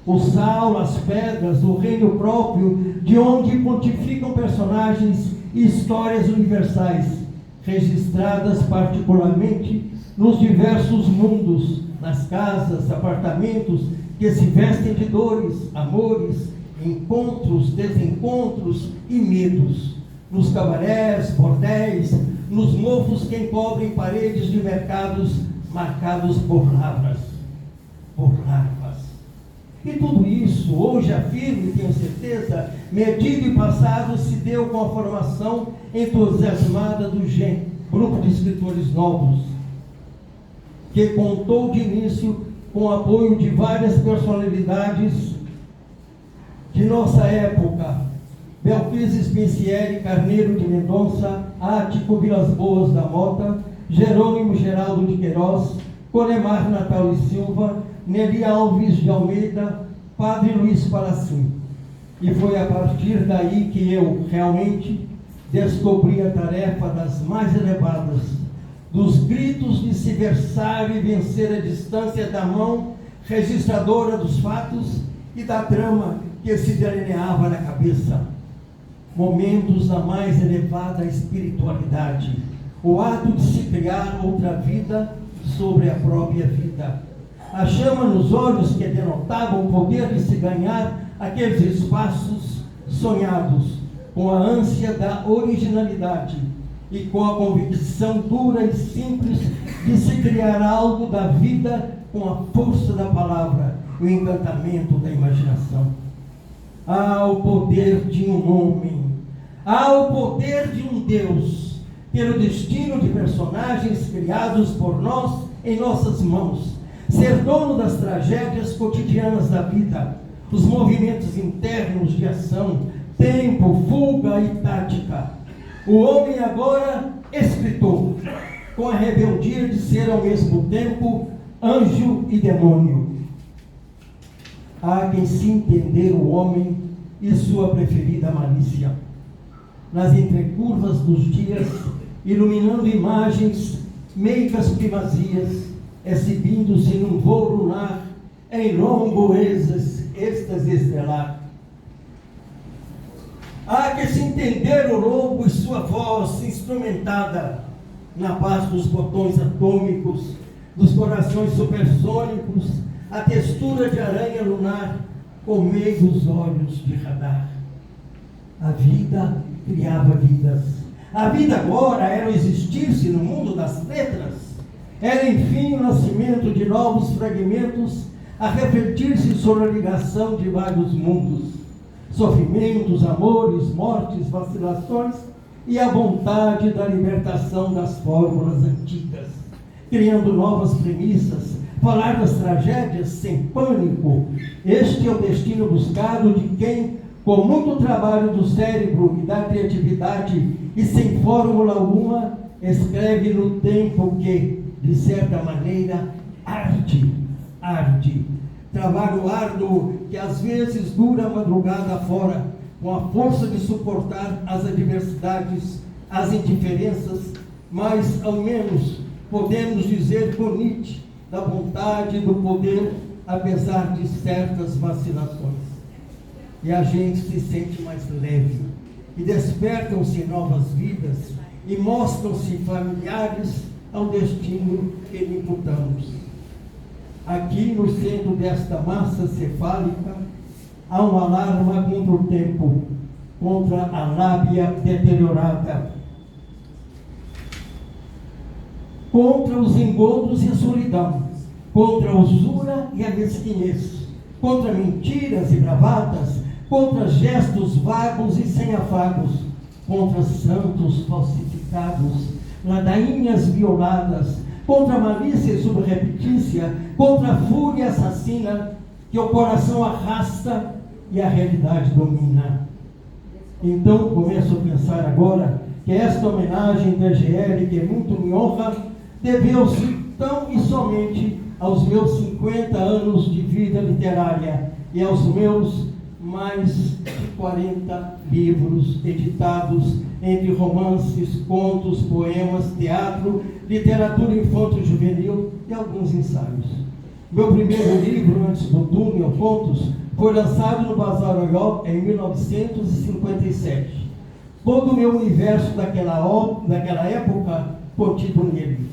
O sal, as pedras, o reino próprio, de onde pontificam personagens e histórias universais, registradas particularmente nos diversos mundos, nas casas, apartamentos, que se vestem de dores, amores, encontros, desencontros e medos, nos cabarés, bordéis, nos mofos que encobrem paredes de mercados marcados por lavras, por larvas. E tudo isso, hoje afirmo e tenho certeza, medido e passado, se deu com a formação entusiasmada do GEM, Grupo de Escritores Novos, que contou de início com o apoio de várias personalidades de nossa época: Belquise Spencieri Carneiro de Mendonça, Ático Vilas Boas da Mota, Jerônimo Geraldo de Queiroz, Conemar Natal e Silva, Nelly Alves de Almeida, Padre Luiz Palacim. E foi a partir daí que eu realmente descobri a tarefa das mais elevadas, dos gritos de se versar e vencer a distância da mão registradora dos fatos e da trama que se delineava na cabeça. Momentos da mais elevada espiritualidade, o ato de se criar outra vida sobre a própria vida. A chama nos olhos que denotavam o poder de se ganhar aqueles espaços sonhados, com a ânsia da originalidade e com a convicção dura e simples de se criar algo da vida com a força da palavra, o encantamento da imaginação. Há o poder de um homem, há o poder de um Deus, pelo destino de personagens criados por nós em nossas mãos, ser dono das tragédias cotidianas da vida, os movimentos internos de ação, tempo, fuga e tática. O homem agora escritor, com a rebeldia de ser ao mesmo tempo anjo e demônio. Há quem se entender o homem e sua preferida malícia, nas entrecurvas dos dias, iluminando imagens meigas primazias, exibindo-se num voo lunar, em longo êxtase estelar. Há que se entender o lobo e sua voz instrumentada na paz dos botões atômicos, dos corações supersônicos, a textura de aranha lunar, com meigos olhos de radar. A vida criava vidas. A vida agora era o existir-se no mundo das letras, Era, enfim, o nascimento de novos fragmentos a refletir-se sobre a ligação de vários mundos, sofrimentos, amores, mortes, vacilações e a vontade da libertação das fórmulas antigas, criando novas premissas, falar das tragédias sem pânico. Este é o destino buscado de quem, com muito trabalho do cérebro e da criatividade e sem fórmula alguma, escreve no tempo que, de certa maneira, arde. Trabalho árduo que às vezes dura a madrugada fora, com a força de suportar as adversidades, as indiferenças, mas ao menos podemos dizer com Nietzsche da vontade do poder, apesar de certas vacilações. E a gente se sente mais leve, e despertam-se novas vidas, e mostram-se familiares ao destino que lhe imputamos. Aqui no centro desta massa cefálica, há um alarme contra o tempo, contra a lábia deteriorada, contra os engodos e a solidão, contra a usura e a mesquinhez, contra mentiras e bravatas, contra gestos vagos e sem afagos, contra santos falsificados, ladainhas violadas, contra a malícia e subreptícia, contra a fúria assassina que o coração arrasta e a realidade domina. Então começo a pensar agora que esta homenagem da GL, que muito me honra, deveu-se tão e somente aos meus 50 anos de vida literária e aos meus mais de 40 livros editados entre romances, contos, poemas, teatro, literatura infanto-juvenil e alguns ensaios. Meu primeiro livro, Antes do Túnel, Contos, foi lançado no Bazar Oió em 1957. Todo o meu universo daquela época contido nele.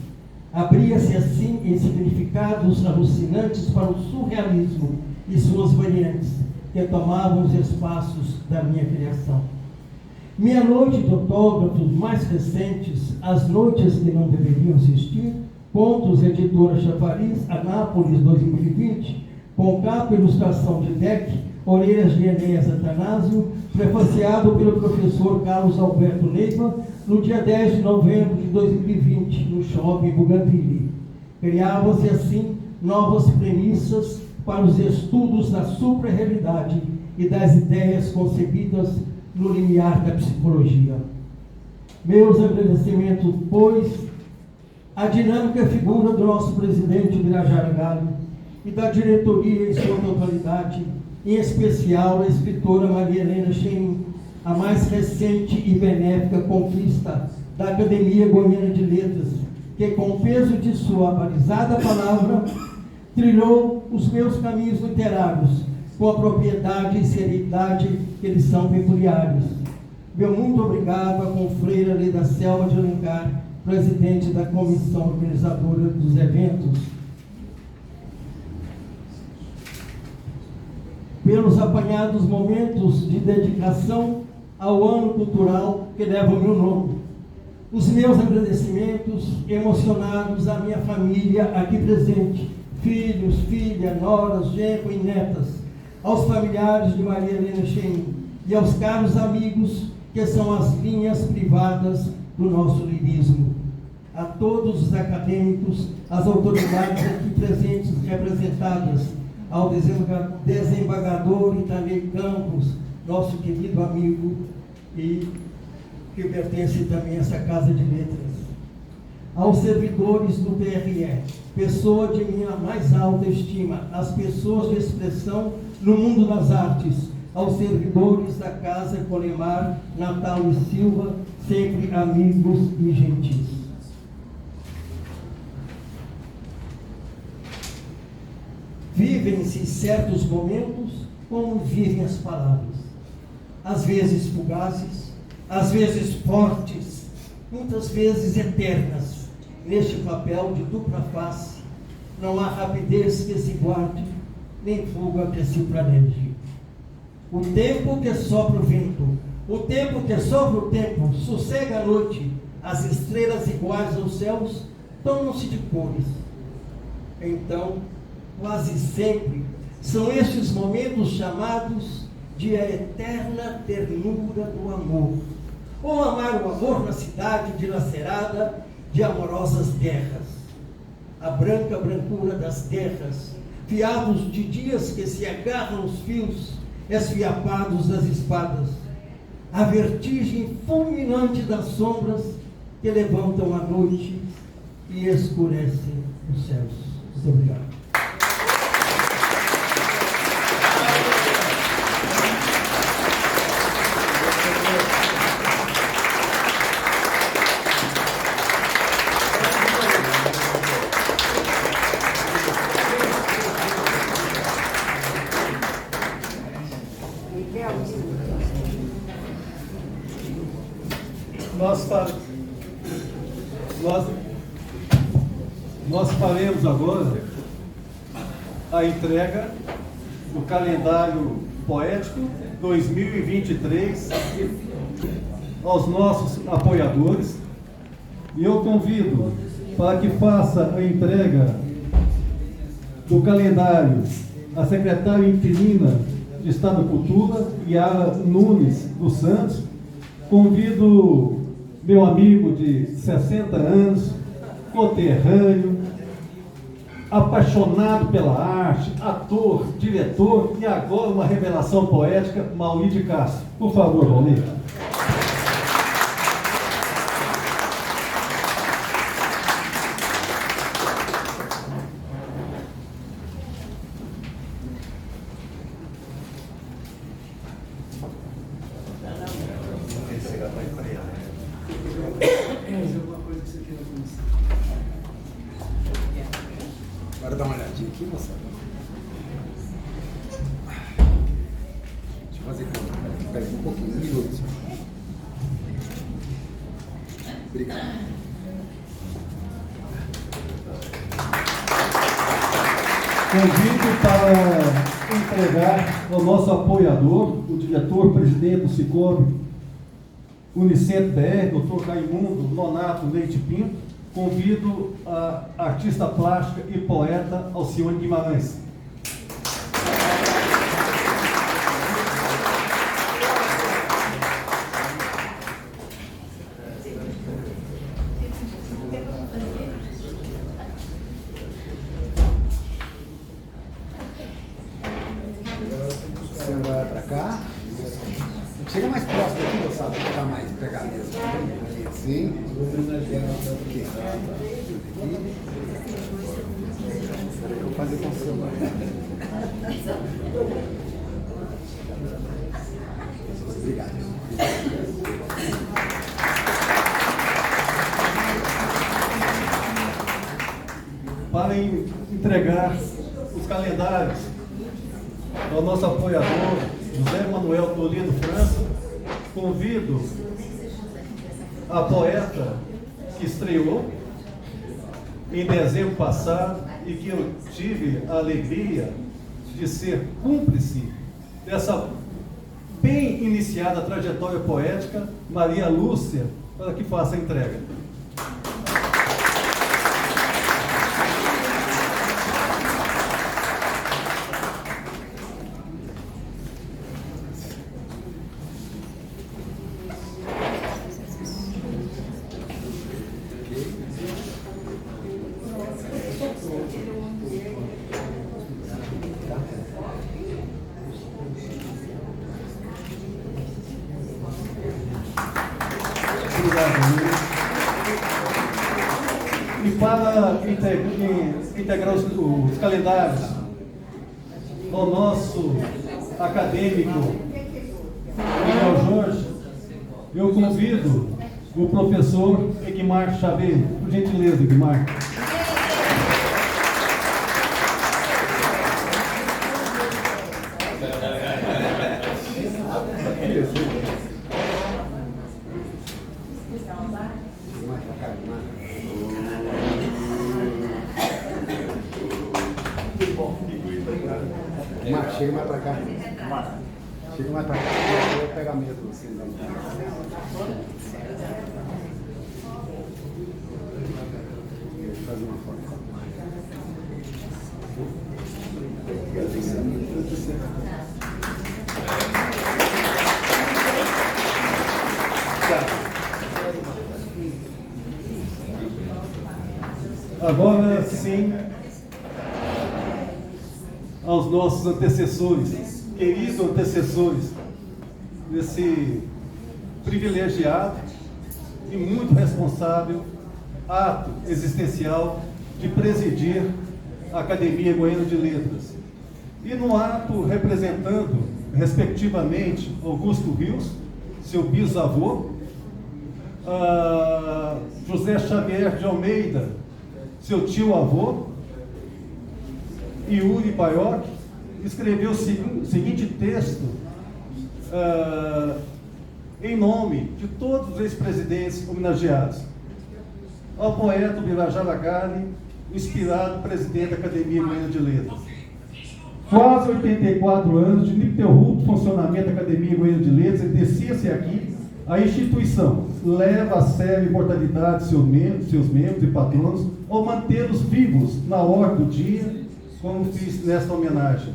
Abria-se assim em significados alucinantes para o surrealismo e suas variantes, que tomavam os espaços da minha criação. Minha noite de autógrafos mais recentes, As Noites que Não Deveriam Existir, Contos, editora Chafariz, Anápolis 2020, com capa e ilustração de Deck, Orelhas de Enéas Atanásio, prefaciado pelo professor Carlos Alberto Neiva, no dia 10 de novembro de 2020, no Shopping Bougainville. Criavam-se assim novas premissas para os estudos da supra-realidade e das ideias concebidas no limiar da psicologia. Meus agradecimentos, pois, à dinâmica figura do nosso presidente Birajara Galho e da diretoria em sua totalidade, em especial a escritora Maria Helena Cheim, a mais recente e benéfica conquista da Academia Goiana de Letras, que com o peso de sua balizada palavra trilhou os meus caminhos literários com a propriedade e seriedade que lhes são peculiares. Meu muito obrigado à confreira Leda Selma de Alencar, presidente da comissão organizadora dos eventos, pelos apanhados momentos de dedicação ao ano cultural que leva o meu nome. Os meus agradecimentos emocionados à minha família aqui presente, filhos, filhas, noras, genro e netas, aos familiares de Maria Helena Cheim e aos caros amigos que são as linhas privadas do nosso lirismo. A todos os acadêmicos, as autoridades aqui presentes representadas, ao desembargador Itanei Campos, nosso querido amigo e que pertence também a essa Casa de Letras. Aos servidores do TRE, pessoa de minha mais alta estima, as pessoas de expressão no mundo das artes, aos servidores da Casa Colemar, Natal e Silva, sempre amigos e gentis. Vivem-se certos momentos como vivem as palavras, às vezes fugazes, às vezes fortes, muitas vezes eternas. Neste papel de dupla face, não há rapidez que se guarde, nem fuga que se planeje. O tempo que sopra o vento, o tempo que sopra o tempo, sossega a noite, as estrelas iguais aos céus, tomam-se de cores. Então, quase sempre, são estes momentos chamados de a eterna ternura do amor, ou amar o amor na cidade dilacerada de amorosas guerras. A branca brancura das guerras, fiados de dias que se agarram os fios esfiapados das espadas, a vertigem fulminante das sombras que levantam a noite e escurecem os céus. Muito obrigado. Nós faremos agora a entrega do calendário poético 2023 aos nossos apoiadores, e eu convido para que faça a entrega do calendário a secretária interina de Estado da Cultura, Yara Nunes dos Santos. Convido meu amigo de 60 anos, conterrâneo, apaixonado pela arte, ator, diretor e agora uma revelação poética, Mauri de Castro. Por favor, Mauri. Agora dá uma olhadinha aqui, moçada. Deixa eu fazer conta. Espera um pouquinho, um minuto. Obrigado. Convido para entregar ao nosso apoiador, o diretor-presidente do Cicobi Unicentro BR, Dr. Raimundo Nonato Leite Pinto. Convido a artista plástica e poeta Alcione Guimarães. Você vai para cá. Chega mais próximo aqui, moçada, para ficar mais pegar mesmo. Sim. Aqui. Eu vou fazer com o celular. Obrigado. Para entregar os calendários ao nosso apoiador, José Manuel Tolino França, convido a poeta que estreou em dezembro passado e que eu tive a alegria de ser cúmplice dessa bem iniciada trajetória poética, Maria Lúcia, para que faça a entrega. E para integrar os calendários ao nosso acadêmico Miguel Jorge, eu convido o professor Egmar Xavier. Por gentileza, Egmar. Marcos, chega mais pra cá. Chega mais pra cá. Eu vou pegar mesmo você. fazer uma foto. Agora sim, aos nossos antecessores, queridos antecessores, desse privilegiado e muito responsável ato existencial de presidir a Academia Goiana de Letras. E no ato representando, respectivamente, Augusto Rios, seu bisavô, José Xavier de Almeida, seu tio-avô, e Yuri Baiocchi, escreveu o seguinte texto em nome de todos os ex-presidentes homenageados. Ao poeta Birajara Gale, inspirado presidente da Academia Goiana de Letras. Quase 84 anos de ininterrupto funcionamento da Academia Goiana de Letras, e descia-se aqui, a instituição leva a sério a imortalidade de seus membros e patronos, ao mantê-los vivos na ordem do dia, como fiz nesta homenagem.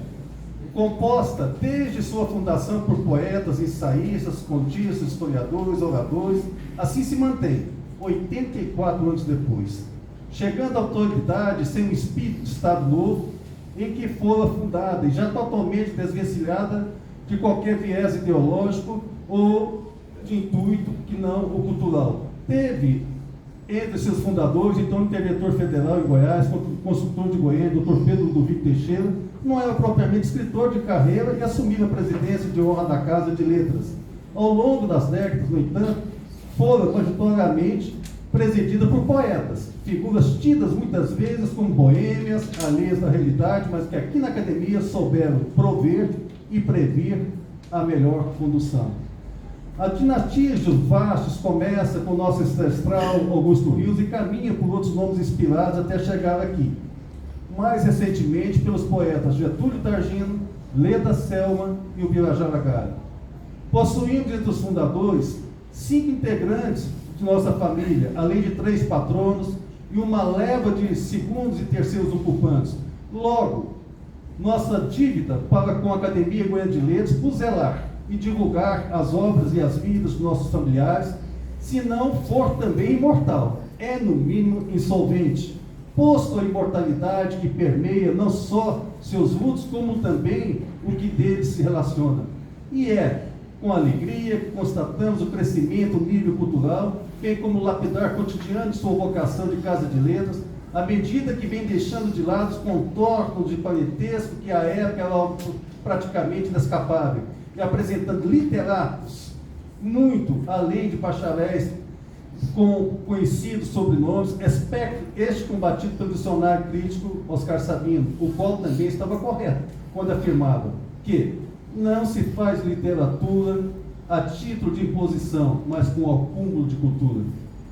Composta desde sua fundação por poetas, ensaístas, contistas, historiadores, oradores, assim se mantém, 84 anos depois, chegando à autoridade sem um espírito de Estado Novo, em que fora fundada e já totalmente desvencilhada de qualquer viés ideológico ou de intuito que não o cultural. Teve entre seus fundadores, então, o interventor federal em Goiás, consultor de Goiânia, Dr. Pedro Ludovico Teixeira, não era propriamente escritor de carreira e assumiu a presidência de honra da Casa de Letras. Ao longo das décadas, no entanto, foram majoritariamente presidida por poetas, figuras tidas muitas vezes como boêmias, alheias da realidade, mas que aqui na academia souberam prover e prever a melhor condução. A dinastia de Vastos começa com o nosso ancestral Augusto Rios e caminha por outros nomes inspirados até chegar aqui. Mais recentemente pelos poetas Getúlio Targino, Leda Selma e o Birajara Gale. Possuímos entre os fundadores 5 integrantes de nossa família, além de 3 patronos e uma leva de segundos e terceiros ocupantes. Logo, nossa dívida para com a Academia Goiana de Letras por zelar e divulgar as obras e as vidas dos nossos familiares, se não for também imortal, é no mínimo insolvente, posto a imortalidade que permeia não só seus lutos, como também o que deles se relaciona. E é com alegria que constatamos o crescimento do nível cultural, bem como lapidar cotidiano de sua vocação de Casa de Letras, à medida que vem deixando de lado os contornos de parentesco que à época era praticamente inescapável, e apresentando literatos muito além de bacharéis com conhecidos sobrenomes, este combatido pelo dicionário crítico Oscar Sabino, o qual também estava correto quando afirmava que não se faz literatura a título de imposição, mas com acúmulo de cultura.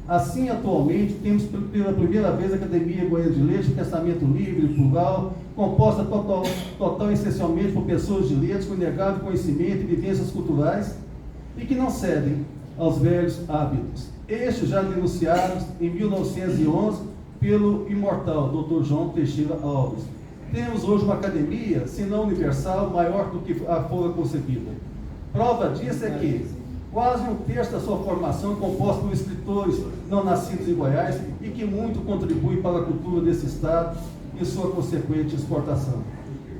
Assim, atualmente, temos pela primeira vez a Academia Goiana de Letras, de pensamento livre e plural, composta total e essencialmente por pessoas de letras com inegável conhecimento e vivências culturais e que não cedem aos velhos hábitos. Estes já denunciados em 1911 pelo imortal Dr. João Teixeira Alves. Temos hoje uma academia, se não universal, maior do que a fora concebida. Prova disso é que quase um terço da sua formação é composta por escritores não nascidos em Goiás e que muito contribuem para a cultura desse estado e sua consequente exportação.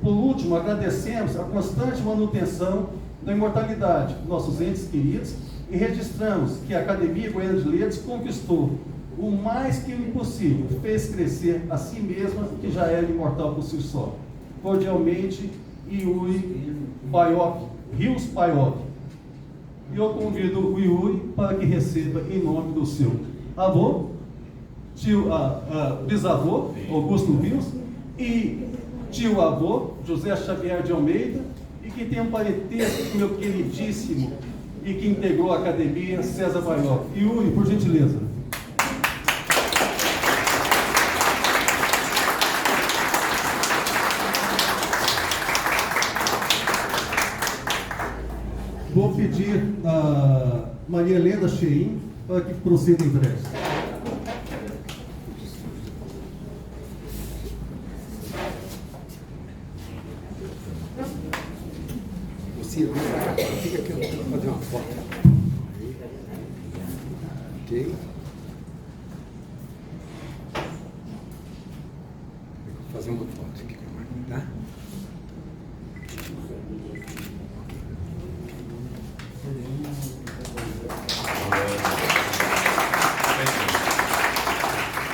Por último, agradecemos a constante manutenção da imortalidade de nossos entes queridos e registramos que a Academia Goiana de Letras conquistou o mais que o impossível, fez crescer a si mesma, que já era imortal por si só. Cordialmente, Yuri Rios Baiocchi. E eu convido o Yuri para que receba em nome do seu avô, bisavô, Augusto Rios, e tio-avô, José Xavier de Almeida, e que tem um parentesco com meu queridíssimo e que integrou a academia, César Baiocchi. Yuri, por gentileza. Vou pedir a Maria Helena Cheim para que proceda em breve. Ciro, vem pra cá, fica aqui, eu vou fazer uma foto. Aí. Ok. Vou fazer uma foto aqui com a Marta, tá?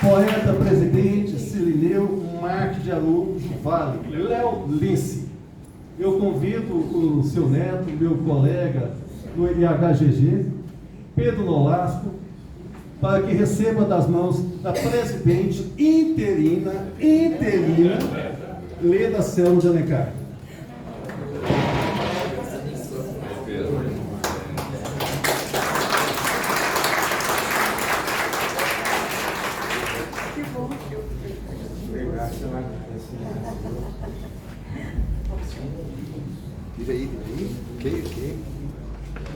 Poeta presidente Cirineu Marques de Araújo Vale, Léo Lince. Eu convido o seu neto, meu colega do IHGG, Pedro Nolasco, para que receba das mãos da presidente interina, Leda Selma de Alencar. Tira aí. Ok.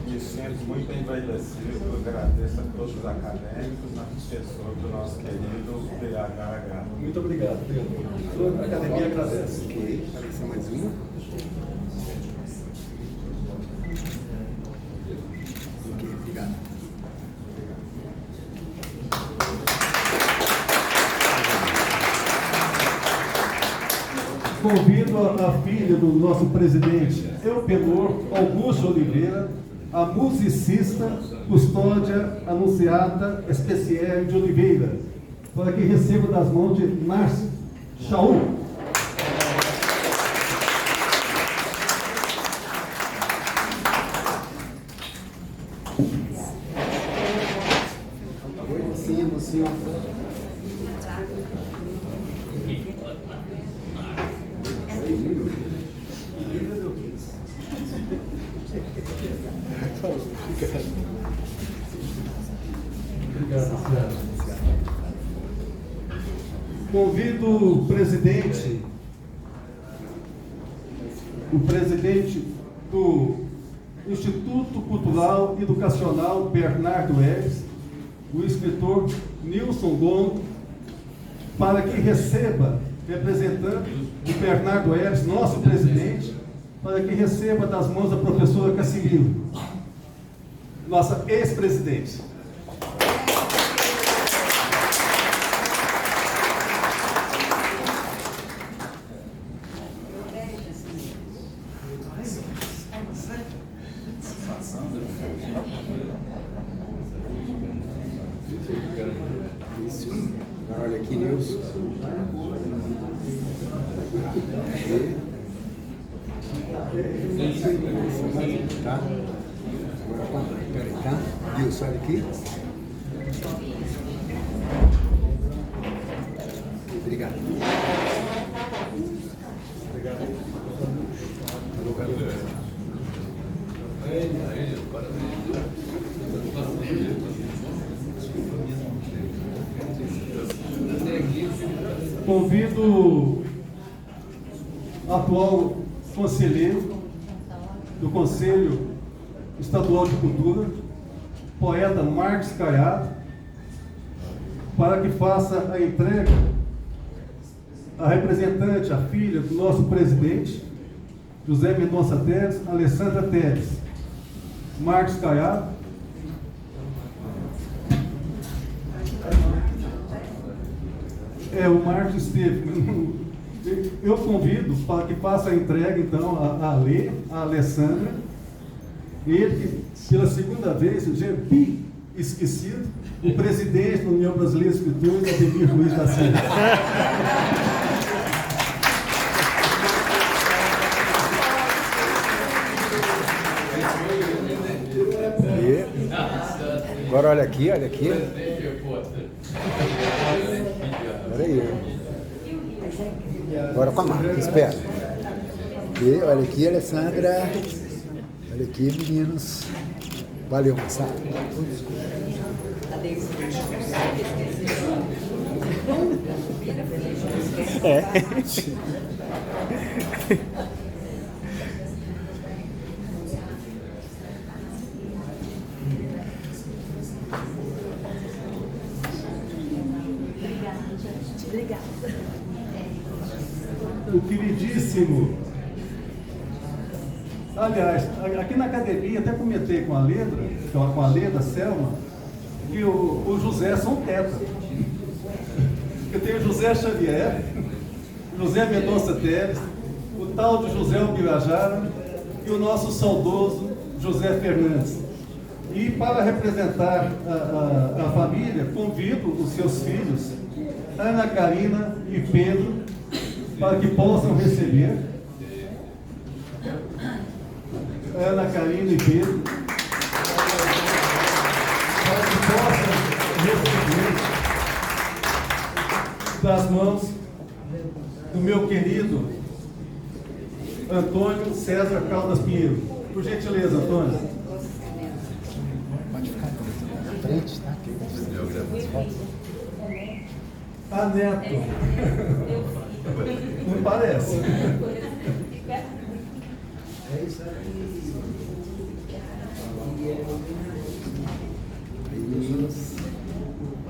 Me sinto muito envaidecido, eu agradeço a todos os acadêmicos, na pessoa do nosso querido PHH. Muito obrigado, Pedro. A academia agradece. Ok, apareceu mais uma. Ok, obrigado. Convido a filha do nosso presidente, Elpenor Augusto Oliveira, a musicista Custódia Anunciata Especier de Oliveira, para que receba das mãos de Márcio Chaú. Sim. Obrigado, senhora. Convido o presidente do Instituto Cultural e Educacional Bernardo Eves, o escritor Nilson Gomes, para que receba, representando o Bernardo Eves, nosso presidente, para que receba das mãos da professora Cassimiro, nossa ex-presidente. Isso. Agora olha aqui, Nilson. Tá? Agora, peraí, tá? Nilson, olha aqui. Obrigado. Alô, garoto. Convido o atual conselheiro do Conselho Estadual de Cultura, poeta Marcos Caiado, para que faça a entrega à representante, a filha do nosso presidente, José Mendonça Teres, Alessandra Teres. Marcos Caiado. O Marcos esteve. Eu convido para que faça a entrega, então, a Lê, a Alessandra. Ele, que pela segunda vez, já é esquecido, o presidente da União Brasileira de Escritores, Ademir Ruiz da Silva. Agora olha aqui. Olha aí. Agora com a marca, espera. E olha aqui, Alessandra. Olha aqui, meninos. Valeu, moçada. O queridíssimo Aliás, aqui na academia, até comentei com a Leda, Selma, que o José são teta. Eu tenho o José Xavier, José Mendonça Teles, o tal de José Ubirajara e o nosso saudoso José Fernandes. E para representar a família, convido os seus filhos, Ana Karina e Pedro, para que possam receber. Ana Karina e Pedro, para que possam receber das mãos do meu querido Antônio César Caldas Pinheiro. Por gentileza, Antônio. Pode ficar na frente, tá? Ah, Neto. Não parece. É isso aí.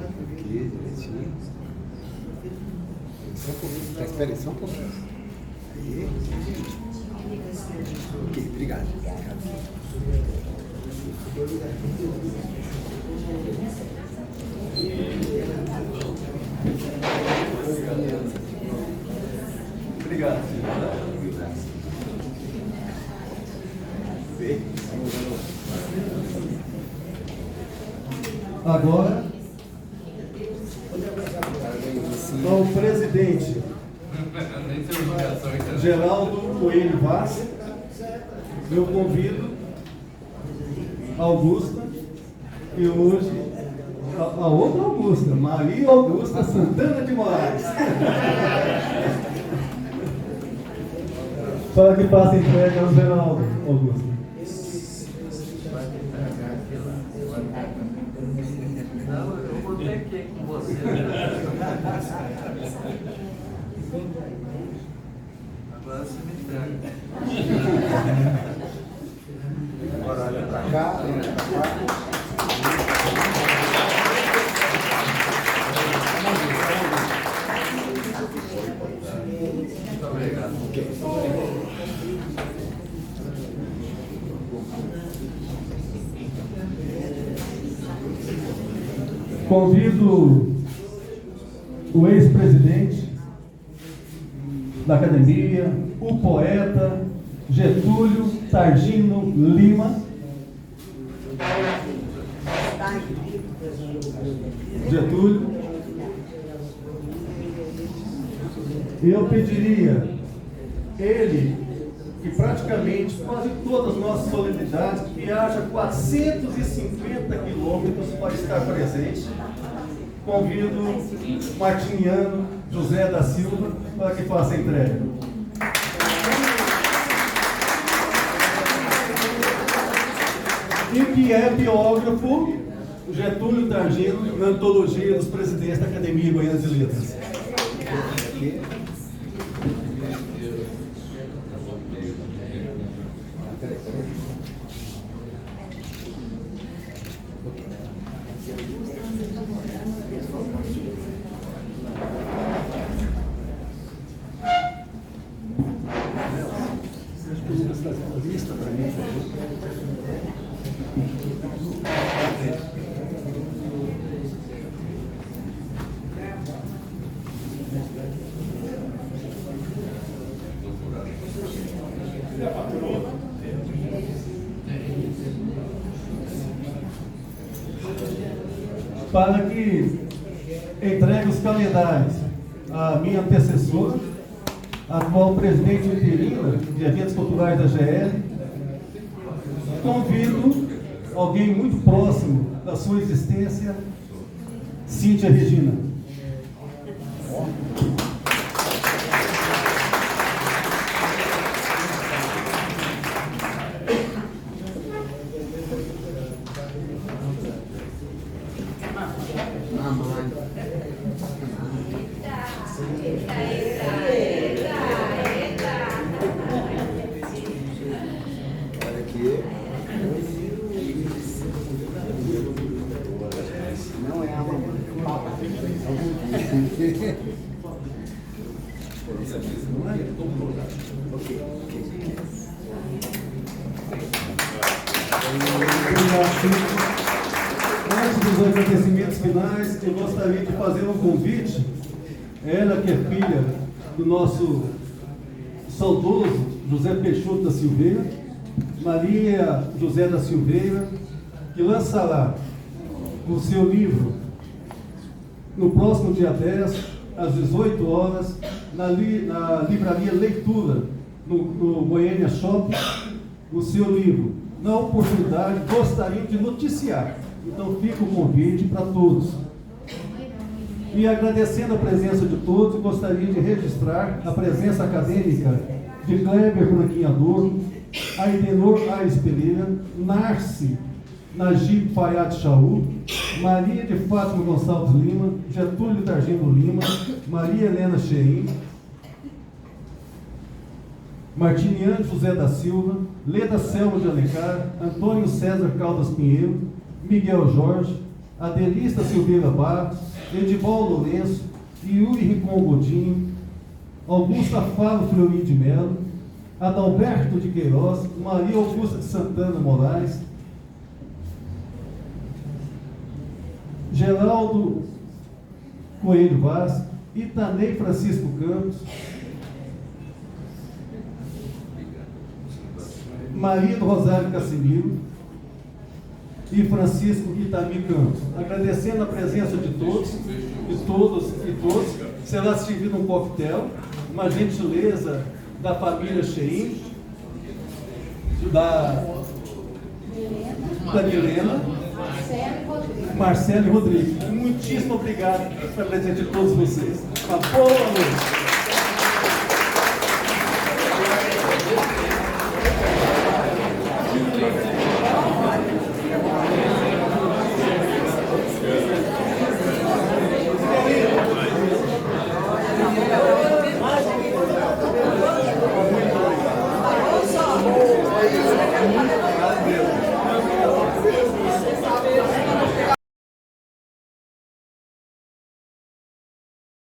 Aqui, direitinho. Só um pouquinho. Espera aí, só um pouquinho. Aí. Ok, obrigado. Obrigado. Agora, ao presidente Geraldo Coelho Vaz, eu convido Augusta e hoje a outra Augusta, Maria Augusta Santana de Moraes, para que faça entrega ao Geraldo Augusta. Não, eu vou ter que ir com você. Agora você me entrega. Agora olha pra cá, olha pra cá. Muito obrigado. Convido o ex-presidente da academia, o poeta Getúlio Targino Lima. Getúlio. E eu pediria ele, que praticamente quase todas as nossas solenidades viaja 450 quilômetros para estar presente. Convido o martiniano José da Silva para que faça a entrega. E que é biógrafo Getúlio Targino na antologia dos presidentes da Academia Goiana de Letras. Lista para mim, por favor. Para que entregue os calendários à minha antecessora, atual presidente interina de eventos culturais da GL, convido alguém muito próximo da sua existência, Cíntia Regina. Não é a mamãe, é o papai. Antes dos agradecimentos finais, eu gostaria de fazer um convite. Ela que é filha do nosso saudoso José Peixoto da Silveira, Maria José da Silveira, que lançará o seu livro no próximo dia 10, às 18 horas, na livraria Leitura, no Goiânia Shopping, o seu livro. Na oportunidade, gostaria de noticiar. Então fica o convite para todos. E agradecendo a presença de todos, gostaria de registrar a presença acadêmica de Kleber Branquinhador, Aidenor Aires Pereira, Narci Najib Fayad Shaul, Maria de Fátima Gonçalves Lima, Getúlio Targino Lima, Maria Helena Cheim, Martiniano José da Silva, Leda Selma de Alencar, Antônio César Caldas Pinheiro, Miguel Jorge, Adelista Silveira Barros, Edivaldo Lourenço, Yuri Ricom Godinho, Augusta Faro Fleury de Melo, Adalberto de Queiroz, Maria Augusta de Santana Moraes, Geraldo Coelho Vaz, Itanei Francisco Campos, Maria do Rosário Casimiro e Francisco Itami Campos. Agradecendo a presença de todos, será servido um coquetel, uma gentileza da família Cheim, da Milena, Marcelo e Rodrigo. Muitíssimo obrigado pela presença de todos vocês. Uma boa noite.